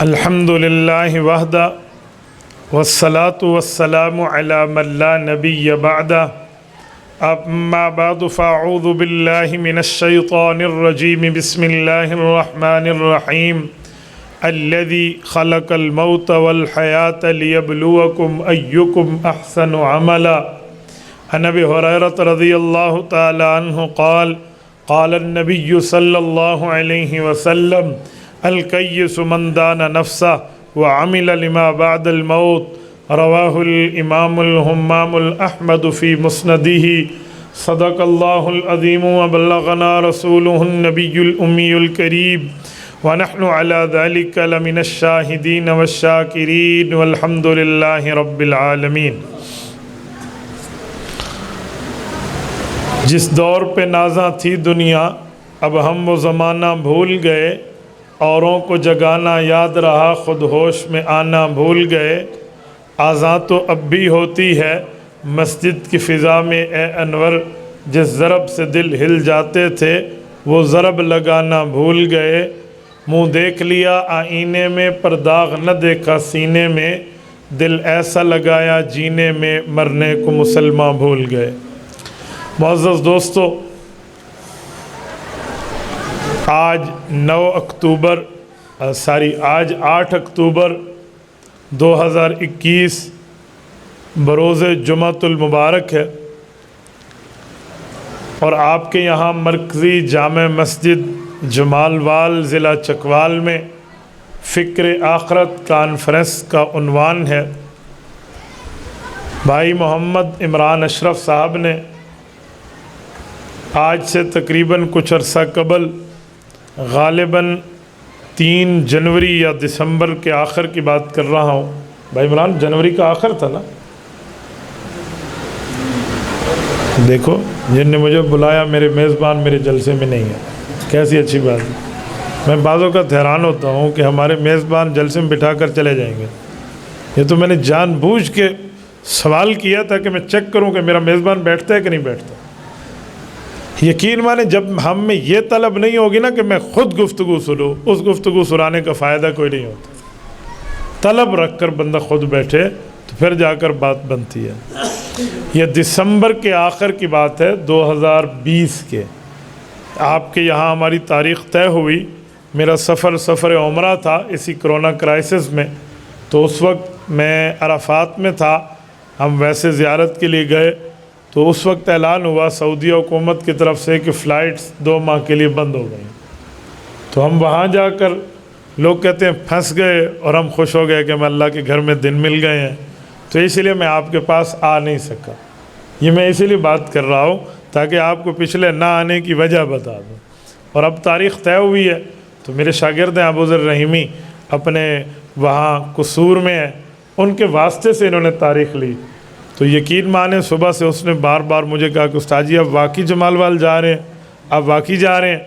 الحمد للہ وحدہ والصلاة والسلام علی من لا نبی بعدہ اما بعد فاعوذ باللہ من الشیطان الرجیم بسم اللہ الرحمن الرحیم الذی خلق الموت والحیاة لیبلوکم ایکم احسن عملا. عن ابی ہریرہ رضی اللہ تعالی عنہ قال قال النبی صلی اللہ علیہ وسلم الکیس من دان نفسہ وعمل لما بعد الموت رواہ الامام الہمام الاحمد فی مسندہ. صدق اللہ العظیم وبلغنا رسولہ النبی الامی الکریم ونحن علی ذلک لمن الشاہدین والشاکرین والحمد للہ رب العالمین. جس دور پہ نازاں تھی دنیا اب ہم وہ زمانہ بھول گئے، اوروں کو جگانا یاد رہا خود ہوش میں آنا بھول گئے. آذان تو اب بھی ہوتی ہے مسجد کی فضا میں اے انور، جس ضرب سے دل ہل جاتے تھے وہ ضرب لگانا بھول گئے. منہ دیکھ لیا آئینے میں پر داغ نہ دیکھا سینے میں، دل ایسا لگایا جینے میں مرنے کو مسلمان بھول گئے. معزز دوستو، آج 8 اکتوبر 2021 بروز جمعۃ المبارک ہے، اور آپ کے یہاں مرکزی جامع مسجد جمال وال ضلع چکوال میں فکر آخرت کانفرنس کا عنوان ہے. بھائی محمد عمران اشرف صاحب نے آج سے تقریباً کچھ عرصہ قبل غالباً 3 جنوری یا دسمبر کے آخر کی بات کر رہا ہوں. بھائی عمران، جنوری کا آخر تھا نا؟ دیکھو جن نے مجھے بلایا میرے میزبان میرے جلسے میں نہیں ہے، کیسی اچھی بات ہے. میں بعضوں کا حیران ہوتا ہوں کہ ہمارے میزبان جلسے میں بٹھا کر چلے جائیں گے. یہ تو میں نے جان بوجھ کے سوال کیا تھا کہ میں چیک کروں کہ میرا میزبان بیٹھتا ہے کہ نہیں بیٹھتا. یقین مانے جب ہم میں یہ طلب نہیں ہوگی نا کہ میں خود گفتگو سنوں، اس گفتگو سنانے کا فائدہ کوئی نہیں ہوتا. طلب رکھ کر بندہ خود بیٹھے تو پھر جا کر بات بنتی ہے. یہ دسمبر کے آخر کی بات ہے 2020 کے. آپ کے یہاں ہماری تاریخ طے ہوئی. میرا سفر عمرہ تھا اسی کرونا کرائسس میں، تو اس وقت میں عرفات میں تھا. ہم ویسے زیارت کے لیے گئے تو اس وقت اعلان ہوا سعودی حکومت کی طرف سے کہ فلائٹس 2 ماہ کے لیے بند ہو گئیں. تو ہم وہاں جا کر لوگ کہتے ہیں پھنس گئے، اور ہم خوش ہو گئے کہ ہمیں اللہ کے گھر میں دن مل گئے ہیں. تو اسی لیے میں آپ کے پاس آ نہیں سکا. یہ میں اسی لیے بات کر رہا ہوں تاکہ آپ کو پچھلے نہ آنے کی وجہ بتا دوں. اور اب تاریخ طے ہوئی ہے تو میرے شاگرد ہیں ابو ذر رحیمی اپنے وہاں قصور میں ہیں، ان کے واسطے سے انہوں نے تاریخ لی. تو یقین مانیں صبح سے اس نے بار بار مجھے کہا کہ استاد جی اب واقعی جمال وال جا رہے ہیں، اب واقعی جا رہے ہیں.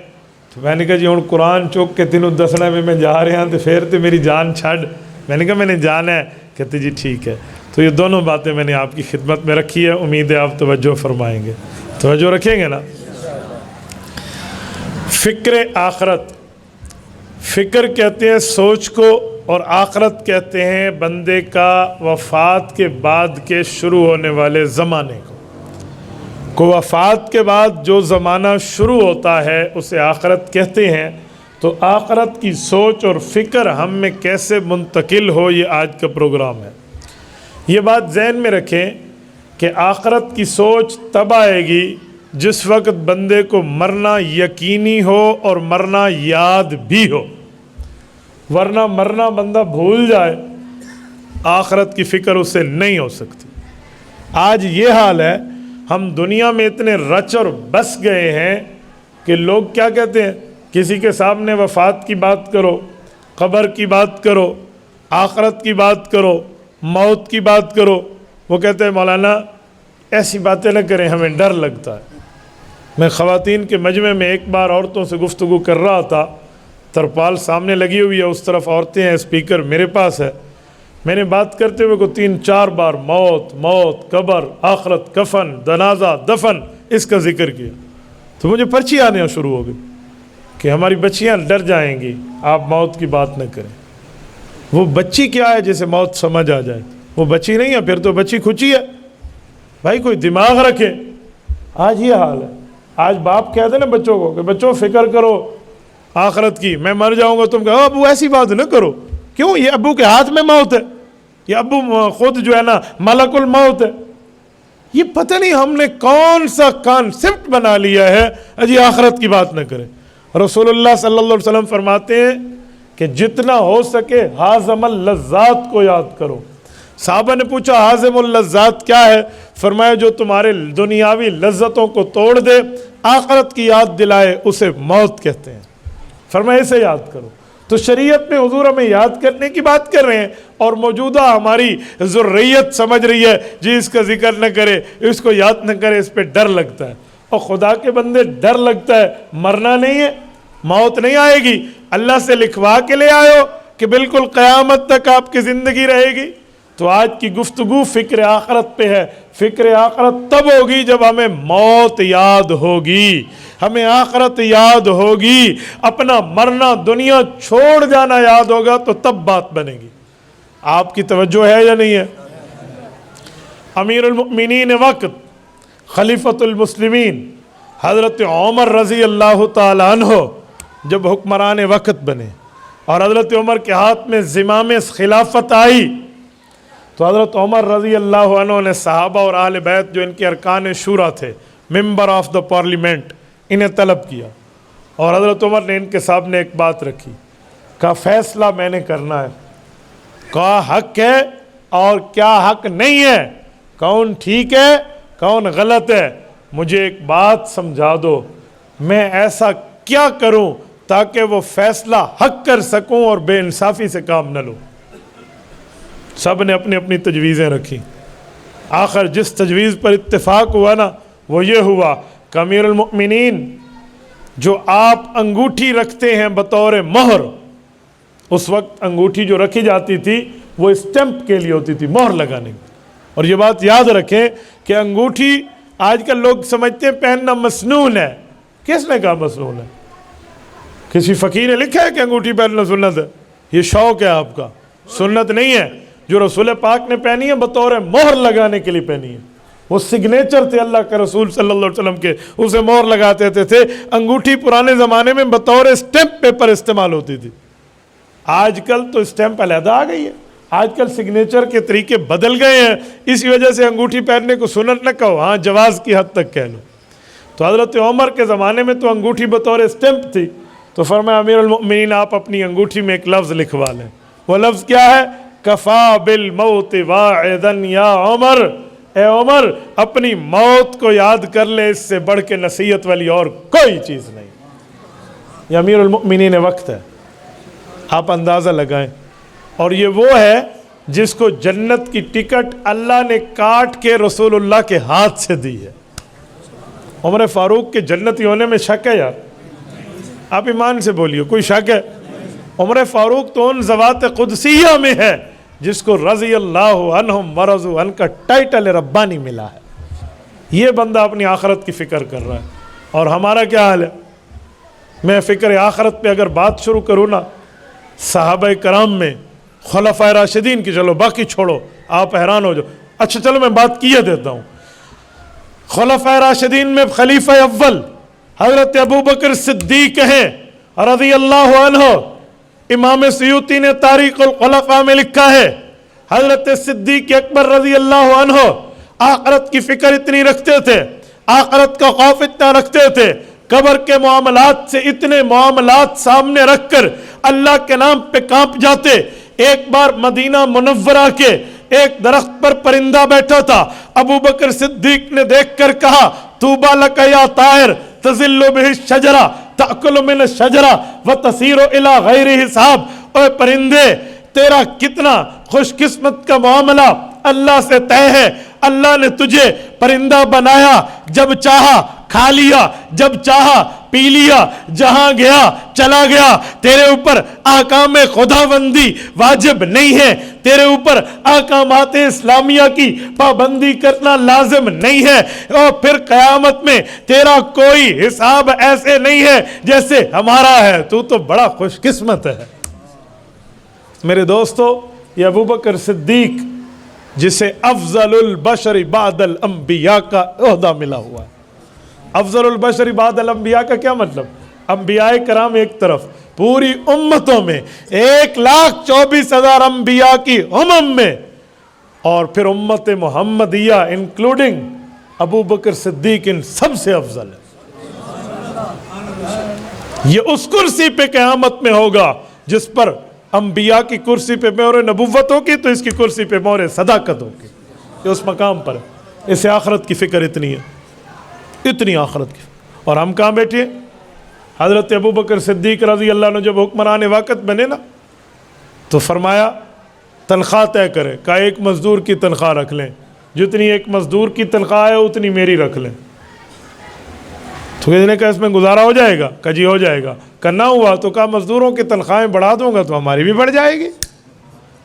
تو میں نے کہا جی ہوں قرآن چوک کے تینوں دسنا میں جا رہے ہیں تو پھر تو میری جان چھڈ. میں نے کہا میں نے جانا ہے. کہتے جی ٹھیک ہے. تو یہ دونوں باتیں میں نے آپ کی خدمت میں رکھی ہے، امید ہے آپ توجہ فرمائیں گے. توجہ رکھیں گے نا؟ فکر آخرت، فکر کہتے ہیں سوچ کو، اور آخرت کہتے ہیں بندے کا وفات کے بعد کے شروع ہونے والے زمانے کو وفات کے بعد جو زمانہ شروع ہوتا ہے اسے آخرت کہتے ہیں. تو آخرت کی سوچ اور فکر ہم میں کیسے منتقل ہو، یہ آج کا پروگرام ہے. یہ بات ذہن میں رکھیں کہ آخرت کی سوچ تب آئے گی جس وقت بندے کو مرنا یقینی ہو اور مرنا یاد بھی ہو. ورنہ مرنا بندہ بھول جائے، آخرت کی فکر اسے نہیں ہو سکتی. آج یہ حال ہے، ہم دنیا میں اتنے رچ اور بس گئے ہیں کہ لوگ کیا کہتے ہیں، کسی کے سامنے وفات کی بات کرو، قبر کی بات کرو، آخرت کی بات کرو، موت کی بات کرو، وہ کہتے ہیں مولانا ایسی باتیں نہ کریں ہمیں ڈر لگتا ہے. میں خواتین کے مجمع میں ایک بار عورتوں سے گفتگو کر رہا تھا، ترپال سامنے لگی ہوئی ہے، اس طرف عورتیں ہیں، اسپیکر میرے پاس ہے. میں نے بات کرتے ہوئے کو 3-4 بار موت موت، قبر، آخرت، کفن، جنازہ، دفن، اس کا ذکر کیا. تو مجھے پرچی آنے شروع ہو گئی کہ ہماری بچیاں ڈر جائیں گی، آپ موت کی بات نہ کریں۔ وہ بچی کیا ہے جسے موت سمجھ آ جائے؟ وہ بچی نہیں ہے، پھر تو بچی کھچی ہے۔ بھائی کوئی دماغ رکھے۔ آج یہ حال ہے، آج باپ کہتے ہیں نا بچوں کو کہ بچوں فکر کرو آخرت کی، میں مر جاؤں گا، تم کہو ابو ایسی بات نہ کرو۔ کیوں؟ یہ ابو کے ہاتھ میں موت ہے، یہ ابو خود جو ہے نا ملک الموت ہے۔ یہ پتہ نہیں ہم نے کون سا کانسیپٹ بنا لیا ہے اجی آخرت کی بات نہ کریں۔ رسول اللہ صلی اللہ علیہ وسلم فرماتے ہیں کہ جتنا ہو سکے حازم اللذات کو یاد کرو۔ صحابہ نے پوچھا حازم اللذات کیا ہے؟ فرمایا جو تمہارے دنیاوی لذتوں کو توڑ دے، آخرت کی یاد دلائے، اسے موت کہتے ہیں۔ فرمایا اسے یاد کرو۔ تو شریعت میں حضور ہمیں یاد کرنے کی بات کر رہے ہیں، اور موجودہ ہماری ذریت سمجھ رہی ہے جی اس کا ذکر نہ کرے، اس کو یاد نہ کرے، اس پہ ڈر لگتا ہے۔ اور خدا کے بندے ڈر لگتا ہے، مرنا نہیں ہے، موت نہیں آئے گی، اللہ سے لکھوا کے لے آئے ہو کہ بالکل قیامت تک آپ کی زندگی رہے گی۔ تو آج کی گفتگو فکر آخرت پہ ہے۔ فکر آخرت تب ہوگی جب ہمیں موت یاد ہوگی، ہمیں آخرت یاد ہوگی، اپنا مرنا دنیا چھوڑ جانا یاد ہوگا تو تب بات بنے گی۔ آپ کی توجہ ہے یا نہیں ہے؟ امیر المؤمنین وقت خلیفۃ المسلمین حضرت عمر رضی اللہ تعالی عنہ جب حکمران وقت بنے اور حضرت عمر کے ہاتھ میں زمام خلافت آئی، تو حضرت عمر رضی اللہ عنہ نے صحابہ اور اہل بیت جو ان کے ارکان شورا تھے، ممبر آف دا پارلیمنٹ، انہیں طلب کیا، اور حضرت عمر نے ان کے سامنے ایک بات رکھی، کہا فیصلہ میں نے کرنا ہے، کہا حق ہے اور کیا حق نہیں ہے، کون ٹھیک ہے کون غلط ہے، مجھے ایک بات سمجھا دو، میں ایسا کیا کروں تاکہ وہ فیصلہ حق کر سکوں اور بے انصافی سے کام نہ لوں۔ سب نے اپنی اپنی تجویزیں رکھی، آخر جس تجویز پر اتفاق ہوا نا وہ یہ ہوا کہ امیر المؤمنین جو آپ انگوٹھی رکھتے ہیں بطور مہر، اس وقت انگوٹھی جو رکھی جاتی تھی وہ اسٹیمپ کے لیے ہوتی تھی، مہر لگانے کی۔ اور یہ بات یاد رکھیں کہ انگوٹھی آج کل لوگ سمجھتے ہیں پہننا مسنون ہے۔ کس نے کہا مسنون ہے؟ کسی فقیر نے لکھا ہے کہ انگوٹھی پہننا سنت ہے؟ یہ شوق ہے آپ کا، سنت نہیں ہے۔ جو رسول پاک نے پہنی ہے بطور مہر لگانے کے لیے پہنی ہے، وہ سگنیچر تھے اللہ کے رسول صلی اللہ علیہ وسلم کے، اسے مہر لگاتے تھے۔ انگوٹھی پرانے زمانے میں بطور اسٹیمپ پیپر استعمال ہوتی تھی، آج کل تو اسٹیمپ علیحدہ آ گئی ہے، آج کل سگنیچر کے طریقے بدل گئے ہیں، اسی وجہ سے انگوٹھی پہننے کو سنت نہ کہو، ہاں جواز کی حد تک کہہ لو۔ تو حضرت عمر کے زمانے میں تو انگوٹھی بطور اسٹیمپ تھی، تو فرمایا امیر المؤمنین آپ اپنی انگوٹھی میں ایک لفظ لکھوا لیں۔ وہ لفظ کیا ہے؟ کفا بالموت واعظا یا عمر، اے عمر اپنی موت کو یاد کر لے، اس سے بڑھ کے نصیحت والی اور کوئی چیز نہیں۔ یہ امیر المؤمنین وقت ہے، آپ اندازہ لگائیں۔ اور یہ وہ ہے جس کو جنت کی ٹکٹ اللہ نے کاٹ کے رسول اللہ کے ہاتھ سے دی ہے۔ عمر فاروق کے جنتی ہونے میں شک ہے یار؟ آپ ایمان سے بولیے، کوئی شک ہے؟ عمر فاروق تو ان ذوات قدسیہ میں ہے جس کو رضی اللہ عنہم ورضوا عنہ کا ٹائٹل ربانی ملا ہے۔ یہ بندہ اپنی آخرت کی فکر کر رہا ہے، اور ہمارا کیا حال ہے؟ میں فکر آخرت پہ اگر بات شروع کروں نا، صحابہ کرام میں خلفائے راشدین کی، چلو باقی چھوڑو آپ حیران ہو جاؤ، اچھا چلو میں بات کیے دیتا ہوں۔ خلفائے راشدین میں خلیفہ اول حضرت ابو بکر صدیق ہیں رضی اللہ عنہ۔ امام سیوطی نے تاریخ الخلفاء میں لکھا ہے حضرت صدیق اکبر رضی اللہ عنہ آخرت کی فکر اتنی رکھتے تھے، آخرت کا خوف اتنا رکھتے تھے، قبر کے معاملات سے اتنے معاملات سامنے رکھ کر اللہ کے نام پہ کانپ جاتے۔ ایک بار مدینہ منورہ کے ایک درخت پر پرندہ بیٹھا تھا، ابو بکر صدیق نے دیکھ کر کہا طوبی لک یا طائر تظل بہ الشجرہ تأکل من الشجرہ وتصیر الی غیر حساب، اے پرندے تیرا کتنا خوش قسمت کا معاملہ اللہ سے طے ہے، اللہ نے تجھے پرندہ بنایا، جب چاہا کھا لیا، جب چاہا پی لیا، جہاں گیا چلا گیا، تیرے اوپر احکام خداوندی واجب نہیں ہے، تیرے اوپر احکامات اسلامیہ کی پابندی کرنا لازم نہیں ہے، اور پھر قیامت میں تیرا کوئی حساب ایسے نہیں ہے جیسے ہمارا ہے، تو بڑا خوش قسمت ہے۔ میرے دوستو، یہ ابوبکر صدیق جسے افضل البشر بعد الانبیاء کا عہدہ ملا ہوا ہے۔ افضل البشر بعد الانبیاء کا کیا مطلب؟ انبیاء کرام ایک طرف، پوری امتوں میں 1,24,000 انبیاء کی میں، اور پھر امت محمدیہ انکلوڈنگ ابوبکر صدیق ان سب سے افضل ہے۔ یہ اس کرسی پہ قیامت میں ہوگا جس پر انبیاء کی کرسی پہ مہر نبوت ہوگی، تو اس کی کرسی پہ مہر صداقت ہوگی، یہ اس مقام پر ہے۔ اسے آخرت کی فکر اتنی ہے، اتنی آخرت کی۔ اور ہم کہاں بیٹھے؟ حضرت ابوبکر صدیق رضی اللہ عنہ جب حکمران وقت بنے نا، تو فرمایا تنخواہ طے کرے، کہا ایک مزدور کی تنخواہ رکھ لیں، جتنی ایک مزدور کی تنخواہ ہے اتنی میری رکھ لیں۔ تو کسی نے کہا اس میں گزارا ہو جائے گا؟ کہا جی ہو جائے گا۔ کرنا ہوا تو کہا مزدوروں کی تنخواہیں بڑھا دوں گا تو ہماری بھی بڑھ جائے گی۔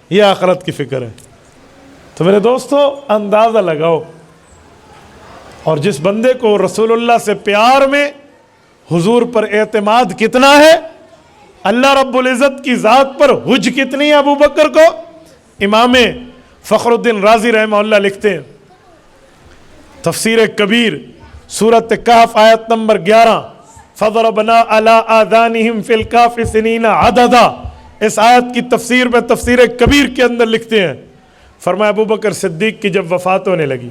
یہ آخرت کی فکر ہے۔ تو میرے دوستو، اندازہ لگاؤ، اور جس بندے کو رسول اللہ سے پیار میں حضور پر اعتماد کتنا ہے، اللہ رب العزت کی ذات پر حج کتنی ہے ابو بکر کو، امام فخر الدین رازی رحمہ اللہ لکھتے ہیں تفسیر کبیر سورۃ کہف آیت نمبر 11، فَضَرَبْنَا عَلَىٰ آذَانِهِمْ فِي الْكَافِ سِنِينَ عَدَدًا، اس آیت کی تفسیر میں تفسیر کبیر کے اندر لکھتے ہیں، فرمایا ابو بکر صدیق کی جب وفات ہونے لگی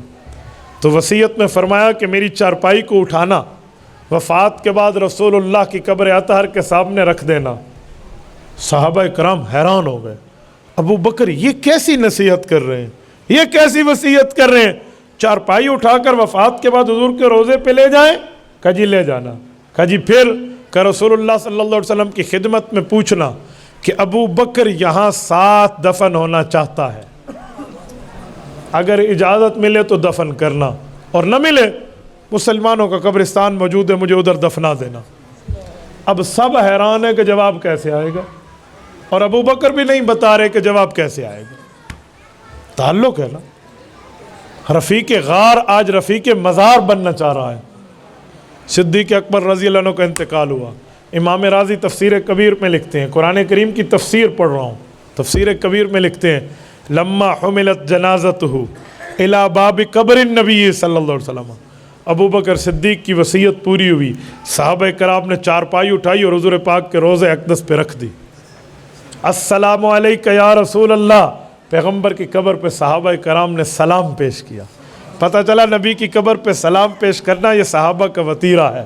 تو وصیت میں فرمایا کہ میری چارپائی کو اٹھانا، وفات کے بعد رسول اللہ کی قبر اطہر کے سامنے رکھ دینا۔ صحابہ کرام حیران ہو گئے، ابو بکر یہ کیسی نصیحت کر رہے ہیں، یہ کیسی وصیت کر رہے ہیں، چارپائی اٹھا کر وفات کے بعد حضور کے روزے پہ لے جائیں؟ کہا جی لے جانا۔ کہا جی پھر؟ کہ رسول اللہ صلی اللہ علیہ وسلم کی خدمت میں پوچھنا کہ ابو بکر یہاں ساتھ دفن ہونا چاہتا ہے، اگر اجازت ملے تو دفن کرنا، اور نہ ملے مسلمانوں کا قبرستان موجود ہے، مجھے ادھر دفنا دینا۔ اب سب حیران ہے کہ جواب کیسے آئے گا، اور ابو بکر بھی نہیں بتا رہے کہ جواب کیسے آئے گا۔ تعلق ہے نا، رفیق غار آج رفیق مزار بننا چاہ رہا ہے۔ صدیق اکبر رضی اللہ عنہ کا انتقال ہوا، امام رازی تفسیر کبیر میں لکھتے ہیں، قرآن کریم کی تفسیر پڑھ رہا ہوں، تفسیر کبیر میں لکھتے ہیں لما حملت جنازتہ الی باب قبر النبی صلی اللہ علیہ وسلم، ابو بکر صدیق کی وصیت پوری ہوئی، صحابہ کرام نے چارپائی اٹھائی اور حضور پاک کے روضہ اقدس پہ رکھ دی۔ السلام علیکہ یا رسول اللہ، پیغمبر کی قبر پہ صحابہ کرام نے سلام پیش کیا۔ پتہ چلا نبی کی قبر پہ سلام پیش کرنا یہ صحابہ کا وطیرہ ہے۔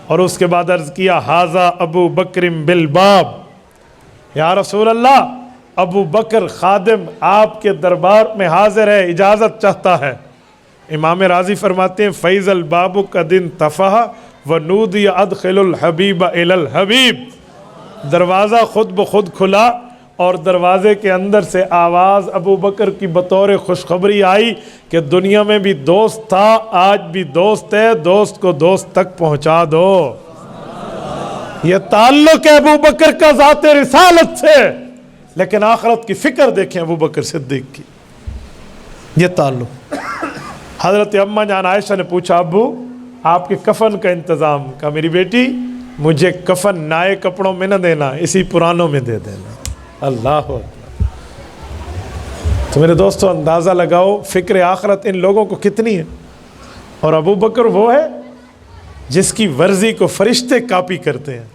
اور اس کے بعد عرض کیا ھذا ابو بکر بالباب، یا رسول اللہ ابو بکر خادم آپ کے دربار میں حاضر ہے، اجازت چاہتا ہے۔ امام رازی فرماتے ہیں فیض الباب قد انتفح ونودی ادخل الحبیب الی الحبیب، دروازہ خود بخود کھلا اور دروازے کے اندر سے آواز ابو بکر کی بطور خوشخبری آئی کہ دنیا میں بھی دوست تھا، آج بھی دوست ہے، دوست کو دوست تک پہنچا دو۔ یہ تعلق ہے ابو بکر کا ذات رسالت سے، لیکن آخرت کی فکر دیکھیں ابو بکر صدیق کی، یہ تعلق۔ حضرت اماں جان عائشہ نے پوچھا ابو آپ کے کفن کا انتظام؟ کہا میری بیٹی مجھے کفن نئے کپڑوں میں نہ دینا، اسی پرانوں میں دے دینا۔ اللہ اکبر۔ تو میرے دوستو اندازہ لگاؤ فکر آخرت ان لوگوں کو کتنی ہے، اور ابو بکر وہ ہے جس کی ورزی کو فرشتے کاپی کرتے ہیں۔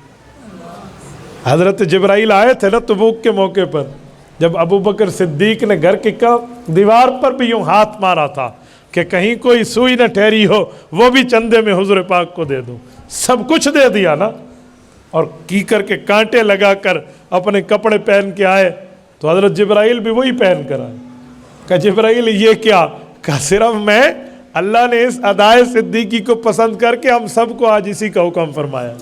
حضرت جبرائیل آئے تھے نا تبوک کے موقع پر، جب ابو بکر صدیق نے گھر کی دیوار پر بھی یوں ہاتھ مارا تھا کہ کہیں کوئی سوئی نہ ٹھہری ہو، وہ بھی چندے میں حضور پاک کو دے دوں، سب کچھ دے دیا نا، اور کی کر کے کانٹے لگا کر اپنے کپڑے پہن کے آئے تو حضرت جبرائیل بھی وہی پہن کر آئے۔ کہ جبرائیل یہ کیا؟ کہ صرف میں، اللہ نے اس ادائے صدیقی کو پسند کر کے ہم سب کو آج اسی کا حکم فرمایا۔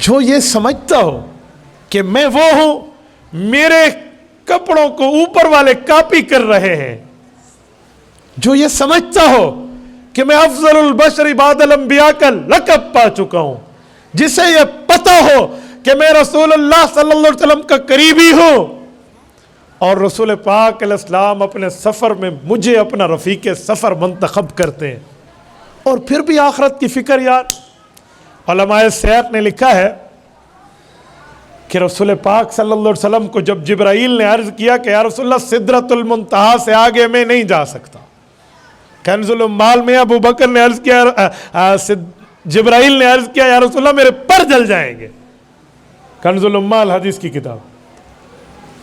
جو یہ سمجھتا ہو کہ میں وہ ہوں، میرے کپڑوں کو اوپر والے کاپی کر رہے ہیں، جو یہ سمجھتا ہو کہ میں افضل البشر بعد الانبیاء کا لقب پا چکا ہوں، جسے یہ پتہ ہو کہ میں رسول اللہ صلی اللہ علیہ وسلم کا قریبی ہوں، اور رسول پاک علیہ السلام اپنے سفر میں مجھے اپنا رفیق سفر منتخب کرتے ہیں، اور پھر بھی آخرت کی فکر یار۔ علماء سیاق نے لکھا ہے کہ رسول پاک صلی اللہ علیہ وسلم کو جب جبرائیل نے عرض کیا کہ یا رسول اللہ سدرۃ المنتہا سے آگے میں نہیں جا سکتا، کنز العمال میں ابو بکر نے عرض کیا، جبرائیل نے عرض کیا یا رسول اللہ میرے پر جل جائیں گے، کنز العمال حدیث کی کتاب،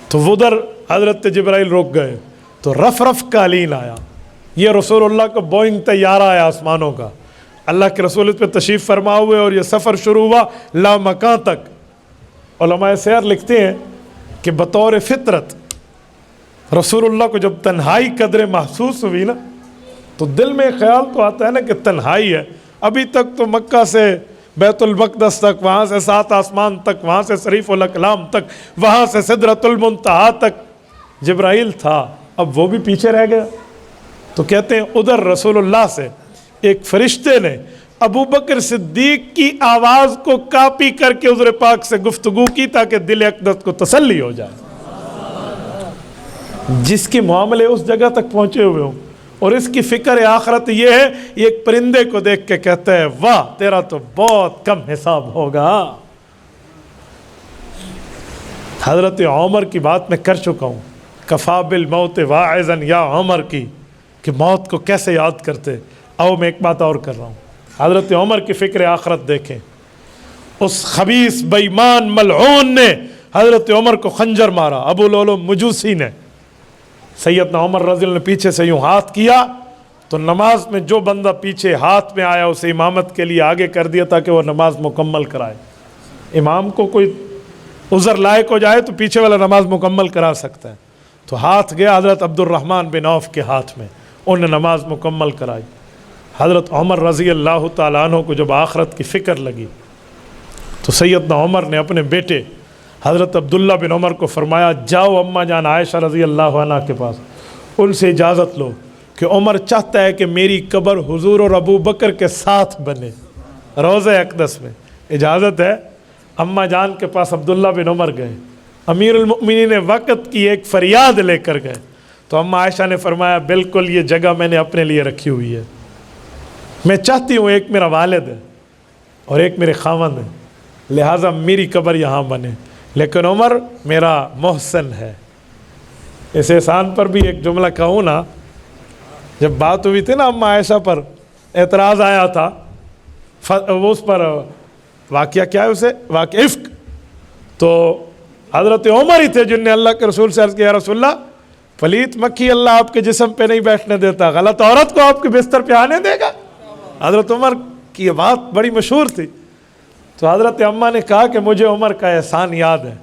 تو ادھر حضرت جبرائیل روک گئے، تو رف رف قالین آیا، یہ رسول اللہ کا بوئنگ طیارہ آیا آسمانوں کا، اللہ کے رسول اس پہ تشریف فرما ہوئے، اور یہ سفر شروع ہوا لامکان تک۔ علماء سیر لکھتے ہیں کہ بطور فطرت رسول اللہ کو جب تنہائی قدرے محسوس ہوئی نا، تو دل میں خیال تو آتا ہے نا کہ تنہائی ہے، ابھی تک تو مکہ سے بیت المقدس تک، وہاں سے 7 آسمان تک، وہاں سے شریف الاقلام تک، وہاں سے سدرۃ المنتہا تک جبرائیل تھا، اب وہ بھی پیچھے رہ گیا۔ تو کہتے ہیں ادھر رسول اللہ سے ایک فرشتے نے ابو بکر صدیق کی آواز کو کاپی کر کے حضور پاک سے گفتگو کی تاکہ دل اقدس کو تسلی ہو جائے، جس کے معاملے اس جگہ تک پہنچے ہوئے ہوں، اور اس کی فکر آخرت یہ ہے، یہ ایک پرندے کو دیکھ کے کہتا ہے واہ تیرا تو بہت کم حساب ہوگا۔ حضرت عمر کی بات میں کر چکا ہوں، کفا بالموت واعظا یا عمر کی، کہ موت کو کیسے یاد کرتے۔ او میں ایک بات اور کر رہا ہوں، حضرت عمر کی فکر آخرت دیکھیں، اس خبیث بے ایمان ملعون نے حضرت عمر کو خنجر مارا، ابو لولو مجوسی نے، سیدنا عمر رضی اللہ عنہ نے پیچھے سے یوں ہاتھ کیا، تو نماز میں جو بندہ پیچھے ہاتھ میں آیا اسے امامت کے لیے آگے کر دیا تاکہ وہ نماز مکمل کرائے۔ امام کو کوئی عذر لائق ہو جائے تو پیچھے والا نماز مکمل کرا سکتا ہے، تو ہاتھ گیا حضرت عبد الرحمن بن عوف کے ہاتھ میں، انہوں نے نماز مکمل کرائی۔ حضرت عمر رضی اللہ تعالیٰ عنہ کو جب آخرت کی فکر لگی تو سیدنا عمر نے اپنے بیٹے حضرت عبداللہ بن عمر کو فرمایا جاؤ اماں جان عائشہ رضی اللہ عنہ کے پاس، ان سے اجازت لو کہ عمر چاہتا ہے کہ میری قبر حضور اور ابو بکر کے ساتھ بنے روضہ اقدس میں، اجازت ہے۔ اماں جان کے پاس عبداللہ بن عمر گئے، امیر المؤمنین وقت کی ایک فریاد لے کر گئے، تو اماں عائشہ نے فرمایا بالکل یہ جگہ میں نے اپنے لیے رکھی ہوئی ہے، میں چاہتی ہوں ایک میرا والد ہے اور ایک میرے خاوند ہے، لہٰذا میری قبر یہاں بنے، لیکن عمر میرا محسن ہے۔ اس احسان پر بھی ایک جملہ کہوں نا، جب بات ہوئی تھی نا اماں عائشہ پر اعتراض آیا تھا، وہ اس پر واقعہ کیا ہے اسے واقعہ عفق، تو حضرت عمر ہی تھے جن نے اللہ کے رسول سے عرض کیا یا رسول اللہ پلیت مکھی اللہ آپ کے جسم پہ نہیں بیٹھنے دیتا، غلط عورت کو آپ کے بستر پہ آنے دے گا؟ حضرت عمر کی یہ بات بڑی مشہور تھی۔ تو حضرت اماں نے کہا کہ مجھے عمر کا احسان یاد ہے،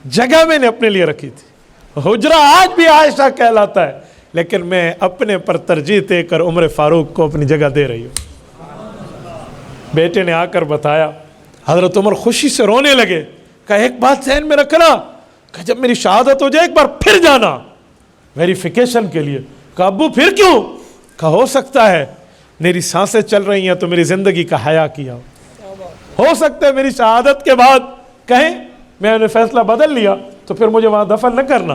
جگہ میں نے اپنے لیے رکھی تھی، حجرہ آج بھی عائشہ کہلاتا ہے، لیکن میں اپنے پر ترجیح دے کر عمر فاروق کو اپنی جگہ دے رہی ہوں۔ بیٹے نے آ کر بتایا، حضرت عمر خوشی سے رونے لگے، کہا ایک بات ذہن میں رکھنا کہ جب میری شہادت ہو جائے ایک بار پھر جانا ویریفیکیشن کے لیے۔ کہا ابو پھر کیوں؟ کہا ہو سکتا ہے میری سانسیں چل رہی ہیں تو میری زندگی کا حیا کیا ہو سکتا ہے میری شہادت کے بعد کہیں میں نے فیصلہ بدل لیا تو پھر مجھے وہاں دفن نہ کرنا۔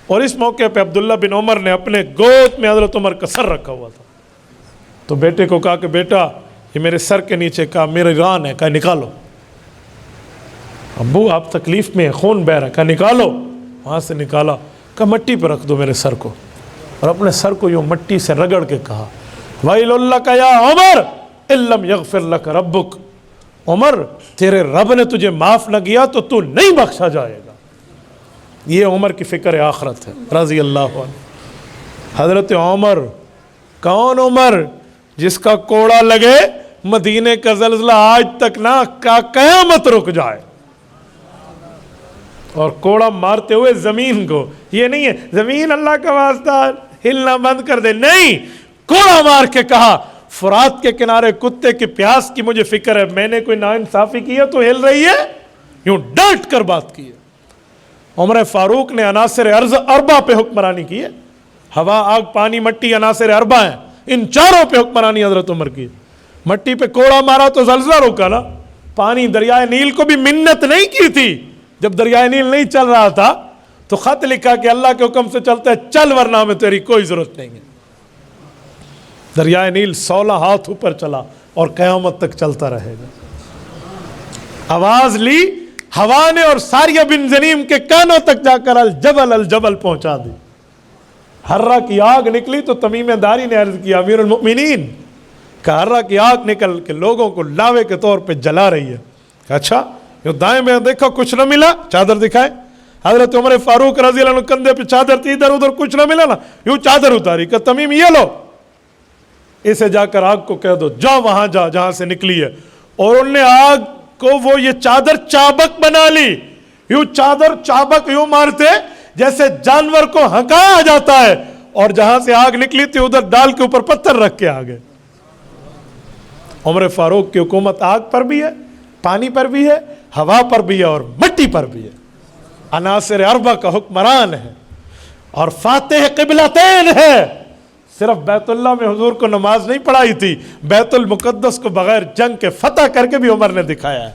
اور اس موقع پہ عبداللہ بن عمر نے اپنے گود میں حضرت عمر کا سر رکھا ہوا تھا، تو بیٹے کو کہا کہ بیٹا یہ میرے سر کے نیچے، کہا میری ران ہے، کہا نکالو۔ ابو آپ تکلیف میں خون بہ رہا ہے، کہا نکالو، وہاں سے نکالا، کہا مٹی پہ رکھ دو میرے سر کو، اور اپنے سر کو یوں مٹی سے رگڑ کے کہا وَيْلٌ لَكَ يَا عمر إِن لَمْ يَغْفِرْ لَكَ رَبُّكَ، عمر تیرے رب نے تجھے معاف نہ کیا تو تو نہیں بخشا جائے گا۔ یہ عمر کی فکر آخرت ہے رضی اللہ عنہ۔ حضرت عمر، کون عمر؟ جس کا کوڑا لگے مدینے کا زلزلہ آج تک نہ قیامت رک جائے، اور کوڑا مارتے ہوئے زمین کو، یہ نہیں ہے زمین اللہ کا واسطہ ہلنا بند کر دے، نہیں، کوڑا مار کے کہا فرات کے کنارے کتے کی پیاس کی مجھے فکر ہے، میں نے کوئی ناانصافی کی ہے تو ہل رہی ہے، یوں ڈانٹ کر بات کی ہے۔ عمر فاروق نے عناصر ارض اربع پہ حکمرانی کی ہے، ہوا آگ پانی مٹی عناصر اربع ہیں، ان چاروں پہ حکمرانی حضرت عمر کی. مٹی پہ کوڑا مارا تو زلزلہ روکا نا. پانی دریائے نیل کو بھی منت نہیں کی تھی. جب دریائے نیل نہیں چل رہا تھا تو خط لکھا کہ اللہ کے حکم سے چلتا ہے چل ورنہ میں تیری کوئی ضرورت نہیں ہے. دریائے نیل 16 ہاتھ اوپر چلا اور قیامت تک چلتا رہے گا. آواز لی ہوا نے اور ساریہ بن زنیم کے کانوں تک جا کر الجبل پہنچا دی. ہرہ کی آگ نکلی تو تمیم داری نے عرض کیا امیر المؤمنین کہ ہرہ کی آگ نکل کے لوگوں کو لاوے کے طور پہ جلا رہی ہے. اچھا یہ دائیں میں دیکھو کچھ نہ ملا, چادر دکھائے. حضرت عمر فاروق رضی اللہ عنہ کندھے پہ چادر تھی, ادھر ادھر کچھ نہ ملا نا, یوں چادر اتاری کہ تمیم یہ لو, اسے جا کر آگ کو کہہ دو جاؤ وہاں جا جہاں سے نکلی ہے. اور انہوں نے آگ کو وہ یہ چادر چابک بنا لی. یوں چادر چابک یوں مارتے جیسے جانور کو ہکایا جاتا ہے, اور جہاں سے آگ نکلی تھی ادھر ڈال کے اوپر پتھر رکھ کے آگے. عمر فاروق کی حکومت آگ پر بھی ہے, پانی پر بھی ہے, ہوا پر بھی ہے اور مٹی پر بھی ہے. عناصر اربع کا حکمران ہے اور فاتح قبلتین ہے. صرف بیت اللہ میں حضور کو نماز نہیں پڑھائی تھی, بیت المقدس کو بغیر جنگ کے فتح کر کے بھی عمر نے دکھایا ہے.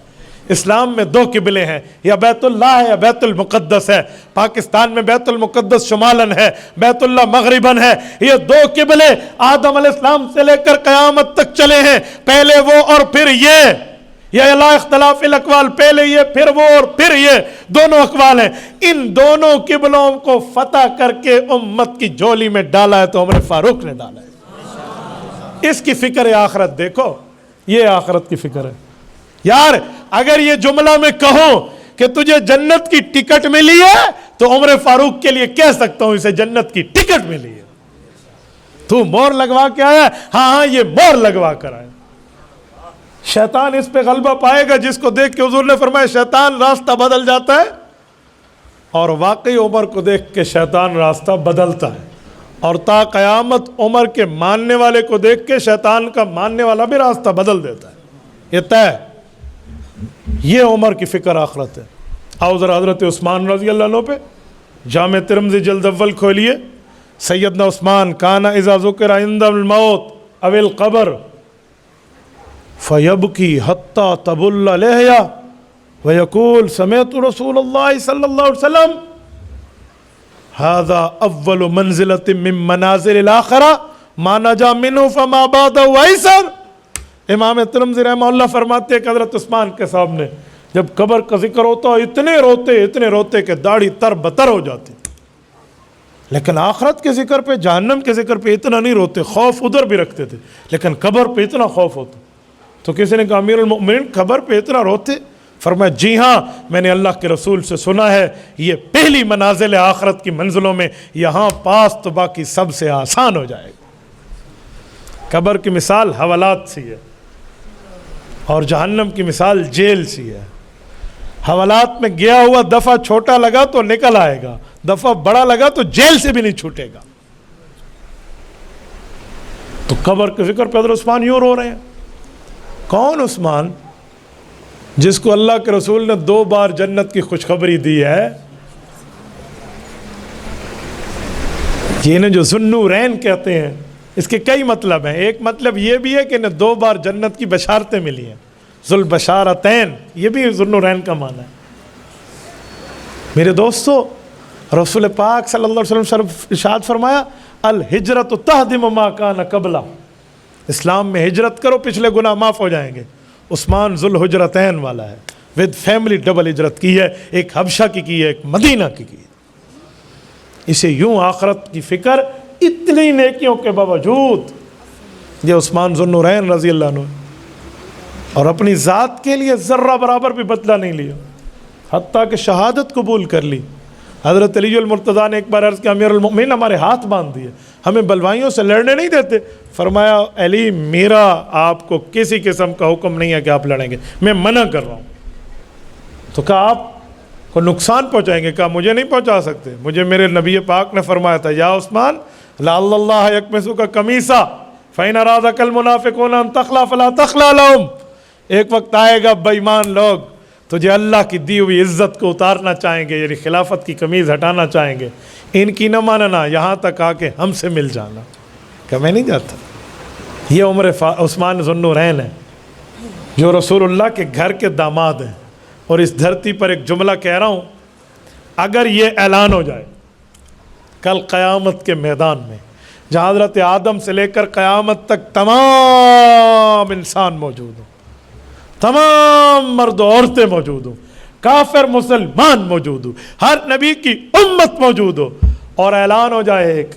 اسلام میں 2 قبلے ہیں, یا بیت اللہ ہے یا بیت المقدس ہے. پاکستان میں بیت المقدس شمالاً ہے, بیت اللہ مغرباً ہے. یہ 2 قبلے آدم علیہ السلام سے لے کر قیامت تک چلے ہیں. پہلے وہ اور پھر یہ لا اختلاف الاقوال, پہلے یہ پھر وہ اور پھر یہ, دونوں اقوال ہیں. ان دونوں قبلوں کو فتح کر کے امت کی جھولی میں ڈالا ہے تو عمر فاروق نے ڈالا ہے. اس کی فکر ہے آخرت. دیکھو یہ آخرت کی فکر ہے. یار اگر یہ جملہ میں کہوں کہ تجھے جنت کی ٹکٹ ملی ہے تو عمر فاروق کے لیے کہہ سکتا ہوں اسے جنت کی ٹکٹ ملی ہے. تو مور لگوا کے آیا, ہاں یہ مور لگوا کر آیا. شیطان اس پہ غلبہ پائے گا جس کو دیکھ کے حضور نے فرمایا شیطان راستہ بدل جاتا ہے, اور واقعی عمر کو دیکھ کے شیطان راستہ بدلتا ہے. اور تا قیامت عمر کے ماننے والے کو دیکھ کے شیطان کا ماننے والا بھی راستہ بدل دیتا ہے. یہ طے. یہ عمر کی فکر آخرت ہے. آؤ ذرا حضرت عثمان رضی اللہ عنہ پہ جامع ترمذی جلد اول کھولیے. سیدنا عثمان کانا اذا ذکر عند الموت او القبر فیبکی حتی تبل لحیہ ویقول سمعت رسول اللہ صلی اللہ علیہ وسلم هذا اول منزلۃ من منازل الاخرہ ما نجا منہ فما بعدہ ایسر. امام ترمذی رحمہ اللہ فرماتے ہیں کہ حضرت عثمان کے سامنے جب قبر کا ذکر ہوتا اتنے روتے کہ داڑھی تر بتر ہو جاتی. لیکن آخرت کے ذکر پہ, جہنم کے ذکر پہ اتنا نہیں روتے, خوف ادھر بھی رکھتے تھے لیکن قبر پہ اتنا خوف ہوتا. تو کسی نے کہا امیر المؤمنین قبر پہ اتنا روتے؟ فرمایا جی ہاں, میں نے اللہ کے رسول سے سنا ہے یہ پہلی منازل آخرت کی منزلوں میں, یہاں پاس تو باقی سب سے آسان ہو جائے گا. قبر کی مثال حوالات سی ہے اور جہنم کی مثال جیل سی ہے. حوالات میں گیا ہوا دفعہ چھوٹا لگا تو نکل آئے گا, دفعہ بڑا لگا تو جیل سے بھی نہیں چھوٹے گا. تو قبر کے ذکر پہ حضرت عثمان یوں رو رہے ہیں. کون عثمان؟ جس کو اللہ کے رسول نے 2 بار جنت کی خوشخبری دی ہے. یہ نے جو ذوالنورین کہتے ہیں اس کے کئی مطلب ہیں. ایک مطلب یہ بھی ہے کہ انہیں 2 بار جنت کی بشارتیں ملی ہیں, ذوالبشارتین, یہ بھی ذوالنورین کا معنی ہے. میرے دوستو رسول پاک صلی اللہ علیہ وسلم ارشاد فرمایا الہجرت تہدم ما کان قبلہ, اسلام میں ہجرت کرو پچھلے گناہ معاف ہو جائیں گے. عثمان ذوالحجرتین والا ہے, ود فیملی ڈبل ہجرت کی ہے, ایک حبشہ کی ہے, ایک مدینہ کی ہے. اسے یوں آخرت کی فکر اتنی نیکیوں کے باوجود. یہ عثمان ذوالنورین رضی اللہ عنہ, اور اپنی ذات کے لیے ذرہ برابر بھی بدلہ نہیں لیا, حتیٰ کہ شہادت قبول کر لی. حضرت علی المرتضیٰ نے ایک بار عرض کیا امیر المؤمنین ہمارے ہاتھ باندھ دیے, ہمیں بلوائیوں سے لڑنے نہیں دیتے. فرمایا علی میرا آپ کو کسی قسم کا حکم نہیں ہے کہ آپ لڑیں گے, میں منع کر رہا ہوں. تو کہا آپ کو نقصان پہنچائیں گے؟ کہا مجھے نہیں پہنچا سکتے, مجھے میرے نبی پاک نے فرمایا تھا یا عثمان لعل اللہ یکمسک قمیصا فإن أرادك المنافقون أن تخلع فلا تخلع لهم. ایک وقت آئے گا بے ایمان لوگ تجھے اللہ کی دی ہوئی عزت کو اتارنا چاہیں گے, یعنی خلافت کی قمیض ہٹانا چاہیں گے, ان کی نہ ماننا, یہاں تک آ کے ہم سے مل جانا. کہ میں نہیں جاتا. یہ عمر عثمان ذو النورین ہے جو رسول اللہ کے گھر کے داماد ہیں. اور اس دھرتی پر ایک جملہ کہہ رہا ہوں، اگر یہ اعلان ہو جائے کل قیامت کے میدان میں جہاں حضرت آدم سے لے کر قیامت تک تمام انسان موجود ہوں، تمام مرد و عورتیں موجود ہوں، کافر مسلمان موجود ہوں، ہر نبی کی امت موجود ہو، اور اعلان ہو جائے ایک،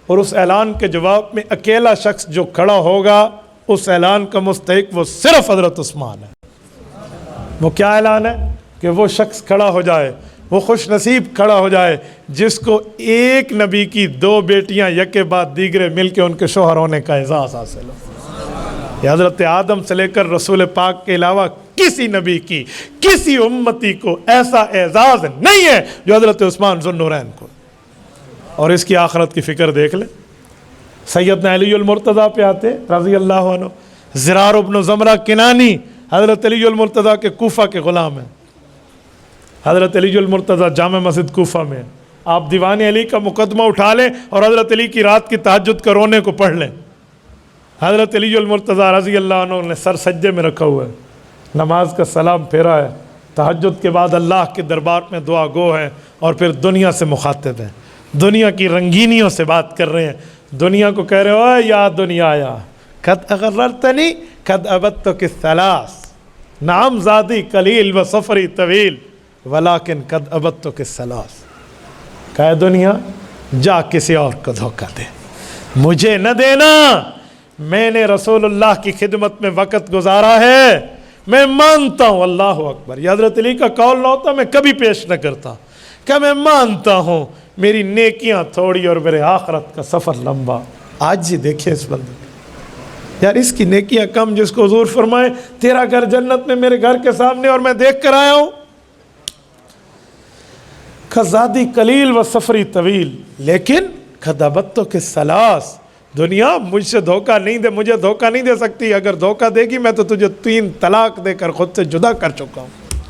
اور اس اعلان کے جواب میں اکیلا شخص جو کھڑا ہوگا اس اعلان کا مستحق وہ صرف حضرت عثمان ہے. وہ کیا اعلان ہے؟ کہ وہ شخص کھڑا ہو جائے، وہ خوش نصیب کھڑا ہو جائے جس کو ایک نبی کی 2 بیٹیاں یکے بعد دیگرے مل کے ان کے شوہر ہونے کا اعزاز حاصل ہو. یہ حضرت آدم سے لے کر رسول پاک کے علاوہ کسی نبی کی کسی امتی کو ایسا اعزاز نہیں ہے جو حضرت عثمان ذو النورین کو. اور اس کی آخرت کی فکر دیکھ لیں. سیدنا علی المرتضیٰ پہ آتے رضی اللہ عنہ. زرار ابن زمرہ کنانی حضرت علی المرتضیٰ کے کوفہ کے غلام ہیں. حضرت علی المرتضیٰ جامع مسجد کوفہ میں، آپ دیوان علی کا مقدمہ اٹھا لیں اور حضرت علی کی رات کی تہجد کا رونے کو پڑھ لیں. حضرت علی المرتضیٰ رضی اللہ عنہ نے سر سجدے میں رکھا ہوا ہے، نماز کا سلام پھیرا ہے، تہجد کے بعد اللہ کے دربار میں دعا گو ہے، اور پھر دنیا سے مخاطب ہیں، دنیا کی رنگینیوں سے بات کر رہے ہیں. دنیا کو کہہ رہے ہو یا دنیا یا قد اغررتنی قد ابدتک الثلاث، نعم زادی قلیل و سفری طویل ولیکن قد ابدتک الثلاث. کہے دنیا جا کسی اور کو دھوکہ دے، مجھے نہ دینا، میں نے رسول اللہ کی خدمت میں وقت گزارا ہے، میں مانتا ہوں. اللہ اکبر. یہ حضرت علی کا قول نہ ہوتا میں کبھی پیش نہ کرتا کہ میں مانتا ہوں میری نیکیاں تھوڑی اور میرے آخرت کا سفر لمبا. آج جی دیکھیں اس بندے یار، اس کی نیکیاں کم جس کو حضور فرمائے تیرا گھر جنت میں میرے گھر کے سامنے اور میں دیکھ کر آیا ہوں. خزادی قلیل و سفری طویل لیکن خدابتوں کے سلاس. دنیا مجھ سے دھوکہ نہیں دے، مجھے دھوکہ نہیں دے سکتی. اگر دھوکہ دے گی میں تو تجھے 3 طلاق دے کر خود سے جدا کر چکا ہوں.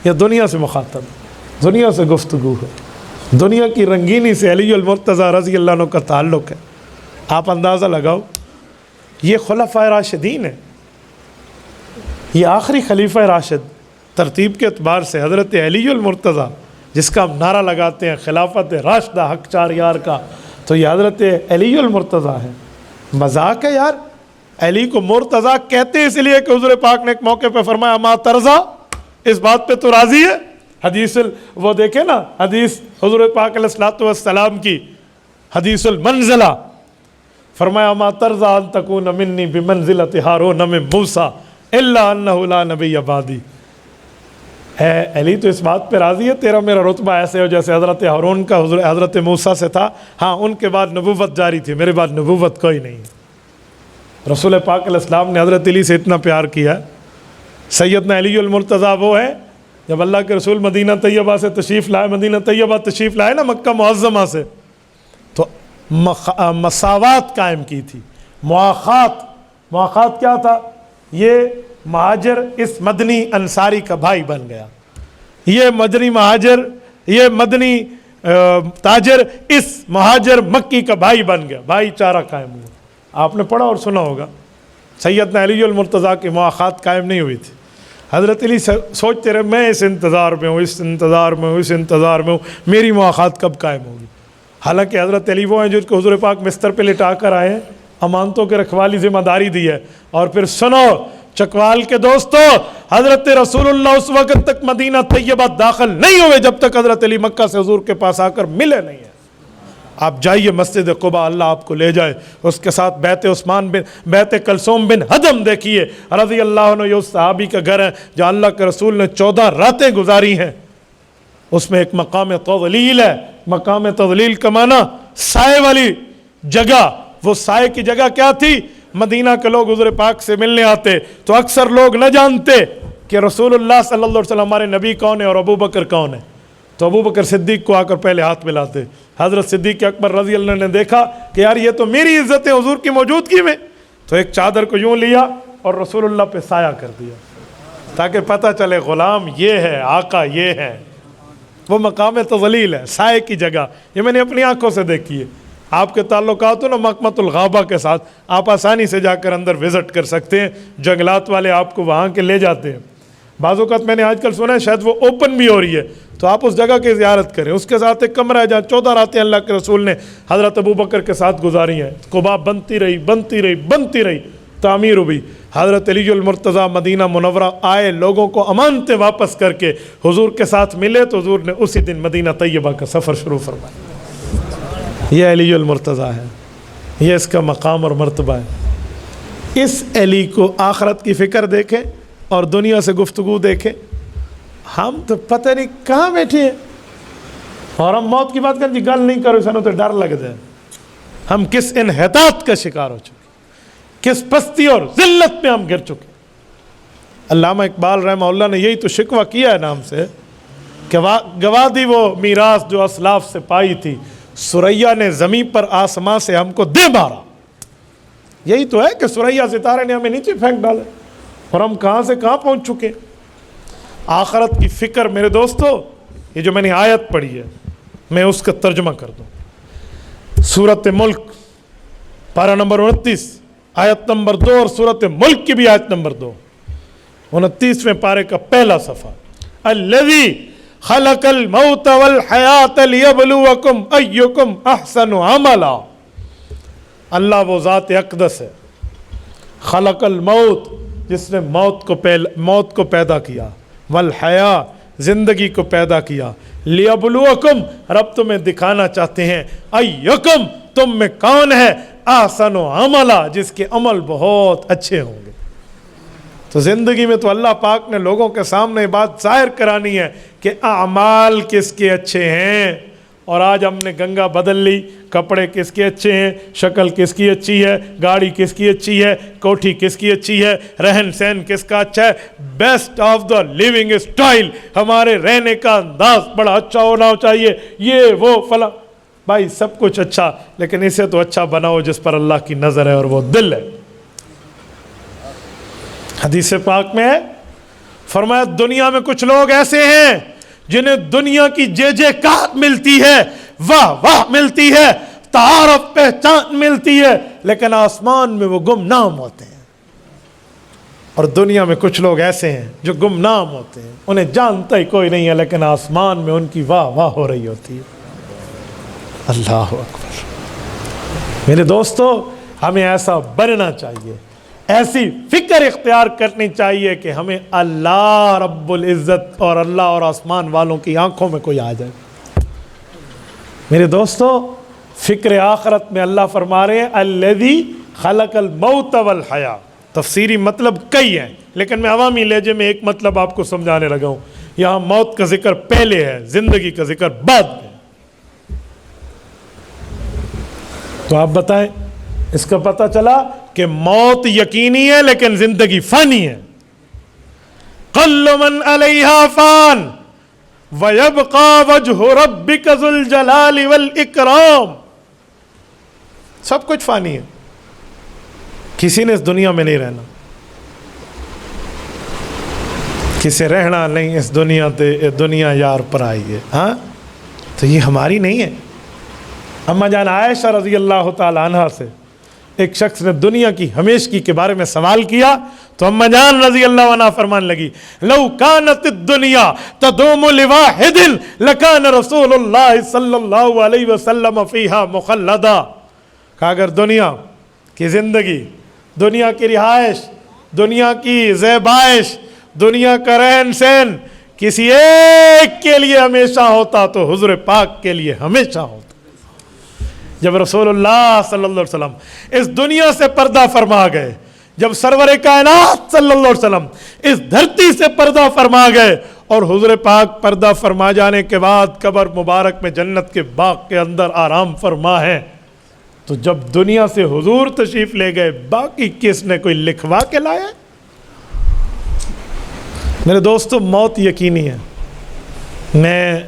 یہ دنیا سے مخاطب، دنیا سے گفتگو ہے. دنیا کی رنگینی سے علی المرتضیٰ رضی اللہ عنہ کا تعلق ہے. آپ اندازہ لگاؤ، یہ خلفائے راشدین ہیں، یہ آخری خلیفہ راشد ترتیب کے اعتبار سے حضرت علی المرتضیٰ جس کا ہم نعرہ لگاتے ہیں خلافت راشدہ حق 4 یار کا، تو یہ حضرت علی المرتضیٰ ہے. مذاق ہے یار. علی کو مرتضیٰ کہتے ہیں اس لیے کہ حضور پاک نے ایک موقع پہ فرمایا ما ترضیٰ، اس بات پہ تو راضی ہے. حدیث وہ دیکھیں نا، حدیث حضور پاک علیہ الصلوۃ والسلام کی حدیث المنزلہ، فرمایا ما ترضیٰ ان تکون منی بمنزلۃ ہارون من موسیٰ الا انہ لا نبی بعدی. اے علی تو اس بات پہ راضی ہے تیرا میرا رتبہ ایسے ہو جیسے حضرت ہارون کا حضرت موسیٰ سے تھا. ہاں ان کے بعد نبوت جاری تھی، میرے بعد نبوت کوئی نہیں. رسول پاک علیہ السلام نے حضرت علی سے اتنا پیار کیا. سیدنا علی المرتضیٰ وہ ہے جب اللہ کے رسول مدینہ طیبہ سے تشریف لائے، مدینہ طیبہ تشریف لائے نا مکہ معظمہ سے، تو مساوات قائم کی تھی. مواخات کیا تھا؟ یہ مہاجر اس مدنی انصاری کا بھائی بن گیا، یہ مدنی مہاجر، یہ مدنی تاجر اس مہاجر مکی کا بھائی بن گیا. بھائی چارہ قائم ہوا. آپ نے پڑھا اور سنا ہوگا. سیدنا علی المرتضیٰ کی مواخات قائم نہیں ہوئی تھی. حضرت علی سوچتے رہے میں اس انتظار میں ہوں، اس انتظار میں ہوں، اس انتظار میں ہوں، میری مواخات کب قائم ہوگی. حالانکہ حضرت علی وہ ہیں جو کو حضور پاک بستر پہ لٹا کر آئے ہیں، امانتوں کے رکھوالی ذمہ داری دی ہے. اور پھر سنو چکوال کے دوستو، حضرت رسول اللہ اس وقت تک مدینہ طیبہ داخل نہیں ہوئے جب تک حضرت علی مکہ سے حضور کے پاس آ کر ملے نہیں ہیں. آپ جائیے مسجد قباء، اللہ آپ کو لے جائے، اس کے ساتھ بیت کلثوم بن ہدم دیکھیے رضی اللہ عنہ. یہ اس صحابی کا گھر ہے جہاں اللہ کے رسول نے 14 راتیں گزاری ہیں. اس میں ایک مقام تضلیل ہے. مقام تضلیل کا معنی سائے والی جگہ. وہ سائے کی جگہ کیا تھی؟ مدینہ کے لوگ حضور پاک سے ملنے آتے تو اکثر لوگ نہ جانتے کہ رسول اللہ صلی اللہ علیہ وسلم ہمارے نبی کون ہے اور ابو بکر کون ہے. تو ابو بکر صدیق کو آ کر پہلے ہاتھ ملاتے. حضرت صدیق اکبر رضی اللہ عنہ نے دیکھا کہ یار یہ تو میری عزت ہے حضور کی موجودگی میں، تو ایک چادر کو یوں لیا اور رسول اللہ پہ سایہ کر دیا تاکہ پتہ چلے غلام یہ ہے، آقا یہ ہے. وہ مقام تضلیل ہے، سائے کی جگہ. یہ میں نے اپنی آنکھوں سے دیکھی ہے. آپ کے تعلقات ہو نا مقمت الغابہ کے ساتھ، آپ آسانی سے جا کر اندر وزٹ کر سکتے ہیں، جنگلات والے آپ کو وہاں کے لے جاتے ہیں۔ بعض اوقات میں نے آج کل سنا ہے شاید وہ اوپن بھی ہو رہی ہے، تو آپ اس جگہ کی زیارت کریں۔ اس کے ساتھ ایک کمرہ ہے جہاں 14 راتیں اللہ کے رسول نے حضرت ابوبکر کے ساتھ گزاری ہیں۔ قباء بنتی رہی، تعمیر ہوئی۔ حضرت علی المرتضیٰ مدینہ منورہ آئے، لوگوں کو امانتیں واپس کر کے حضور کے ساتھ ملے، تو حضور نے اسی دن مدینہ طیبہ کا سفر شروع فرمایا۔ یہ علی المرتضیٰ ہے، یہ اس کا مقام اور مرتبہ ہے۔ اس علی کو آخرت کی فکر دیکھیں اور دنیا سے گفتگو دیکھیں۔ ہم تو پتہ نہیں کہاں بیٹھے ہیں، اور ہم موت کی بات کریں جی گل نہیں کرو، سانو تو ڈر لگتا ہے۔ ہم کس انحطاط کا شکار ہو چکے، کس پستی اور ذلت میں ہم گر چکے۔ علامہ اقبال رحمہ اللہ نے یہی تو شکوہ کیا ہے نام سے کہ گوا دی وہ میراث جو اسلاف سے پائی تھی، ثریا نے زمین پر آسمان سے ہم کو دے مارا۔ یہی تو ہے کہ ثریا ستارے نے ہمیں نیچے پھینک ڈالے، اور ہم کہاں سے کہاں پہنچ چکے۔ آخرت کی فکر میرے دوستو، یہ جو میں نے آیت پڑھی ہے میں اس کا ترجمہ کر دوں۔ سورۃ ملک پارہ نمبر 29 آیت نمبر 2، اور سورۃ ملک کی بھی آیت نمبر 2، 29ویں پارے کا پہلا صفحہ۔ الذی خلق الموت والحیات لیبلوکم ایکم احسن عملا۔ اللہ وہ ذات اقدس ہے، خلق الموت، جس نے موت کو پیدا کیا، والحیا، زندگی کو پیدا کیا، لیبلوکم، رب تمہیں دکھانا چاہتے ہیں، ایکم، تم میں کون ہے احسن عملا، جس کے عمل بہت اچھے ہوں گے۔ تو زندگی میں تو اللہ پاک نے لوگوں کے سامنے بات ظاہر کرانی ہے کہ اعمال کس کے اچھے ہیں۔ اور آج ہم نے گنگا بدل لی، کپڑے کس کے اچھے ہیں، شکل کس کی اچھی ہے، گاڑی کس کی اچھی ہے، کوٹھی کس کی اچھی ہے، رہن سہن کس کا اچھا ہے، best of the living style, ہمارے رہنے کا انداز بڑا اچھا ہونا چاہیے، یہ وہ فلاں۔ بھائی سب کچھ اچھا، لیکن اسے تو اچھا بناؤ جس پر اللہ کی نظر ہے، اور وہ دل ہے۔ حدیث پاک میں ہے، فرمایا دنیا میں کچھ لوگ ایسے ہیں جنہیں دنیا کی جے کات ملتی ہے، واہ واہ ملتی ہے، تعارف پہچان ملتی ہے، لیکن آسمان میں وہ گمنام ہوتے ہیں۔ اور دنیا میں کچھ لوگ ایسے ہیں جو گمنام ہوتے ہیں، انہیں جانتا ہی کوئی نہیں ہے، لیکن آسمان میں ان کی واہ واہ ہو رہی ہوتی ہے۔ اللہ اکبر۔ میرے دوستو، ہمیں ایسا بننا چاہیے، ایسی فکر اختیار کرنی چاہیے کہ ہمیں اللہ رب العزت اور اللہ اور آسمان والوں کی آنکھوں میں کوئی آ جائے۔ میرے دوستو، فکر آخرت میں اللہ فرما رہے ہیں الذی خلق الموت والحیا۔ تفسیری مطلب کئی ہیں، لیکن میں عوامی لہجے میں ایک مطلب آپ کو سمجھانے لگا ہوں۔ یہاں موت کا ذکر پہلے ہے، زندگی کا ذکر بعد میں۔ تو آپ بتائیں، اس کا پتہ چلا کہ موت یقینی ہے لیکن زندگی فانی ہے۔ کل من علیہا فان ویبقى وجہ ربک ذو الجلال والاکرام۔ سب کچھ فانی ہے، کسی نے اس دنیا میں نہیں رہنا، کسی رہنا نہیں اس دنیا تے، دنیا یار پر آئی ہے۔ ہاں تو یہ ہماری نہیں ہے۔ اما جان عائشہ رضی اللہ تعالی عنہ سے ایک شخص نے دنیا کی ہمیشگی کے بارے میں سوال کیا، تو اما جان رضی اللہ عنہ فرمان لگی لو کانت الدنیا تدوم لواحد لکان رسول اللہ صلی اللہ علیہ وسلم فیہا مخلدا۔ کہ اگر دنیا کی زندگی، دنیا کی رہائش، دنیا کی زیبائش، دنیا کا رہن سہن کسی ایک کے لیے ہمیشہ ہوتا تو حضور پاک کے لیے ہمیشہ ہوتا۔ جب رسول اللہ صلی اللہ علیہ وسلم اس دنیا سے پردہ فرما گئے، جب سرور کائنات صلی اللہ علیہ وسلم اس دھرتی سے پردہ فرما گئے، اور حضور پاک پردہ فرما جانے کے بعد قبر مبارک میں جنت کے باغ کے اندر آرام فرما ہے، تو جب دنیا سے حضور تشریف لے گئے، باقی کس نے کوئی لکھوا کے لایا؟ میرے دوستو، موت یقینی ہے۔ میں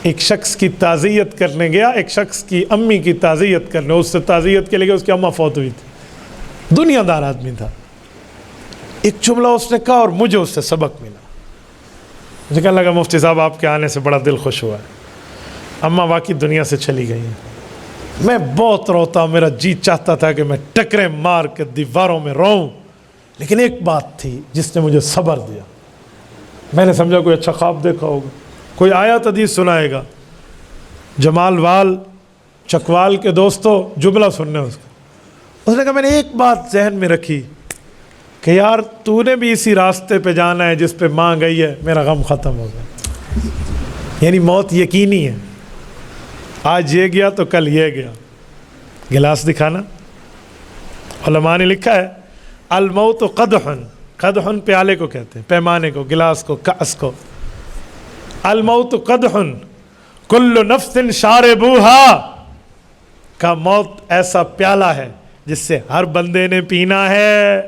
ایک شخص کی تعزیت کرنے گیا، ایک شخص کی امی کی تعزیت کرنے، اس سے تعزیت کے لیے اس کی اماں فوت ہوئی تھی، دنیا دار آدمی تھا۔ ایک جملہ اس نے کہا اور مجھے اس سے سبق ملا۔ مجھے کہنے لگا مفتی صاحب آپ کے آنے سے بڑا دل خوش ہوا ہے، اماں واقعی دنیا سے چلی گئی ہیں، میں بہت روتا، میرا جی چاہتا تھا کہ میں ٹکریں مار کے دیواروں میں روؤں، لیکن ایک بات تھی جس نے مجھے صبر دیا. میں نے سمجھا کوئی اچھا خواب دیکھا ہوگا، کوئی آیت حدیث سنائے گا. جمال وال چکوال کے دوستوں جملہ سننے اس نے کہا میں نے ایک بات ذہن میں رکھی کہ یار تو نے بھی اسی راستے پہ جانا ہے جس پہ ماں گئی ہے، میرا غم ختم ہو گیا. یعنی موت یقینی ہے، آج یہ گیا تو کل یہ گیا. گلاس دکھانا، علماء نے لکھا ہے الموت قدحن، قدحن پیالے کو کہتے ہیں، پیمانے کو، گلاس کو، کاس کو. الموت قدحن کل نفس شاربوہا، کا موت ایسا پیالہ ہے جس سے ہر بندے نے پینا ہے.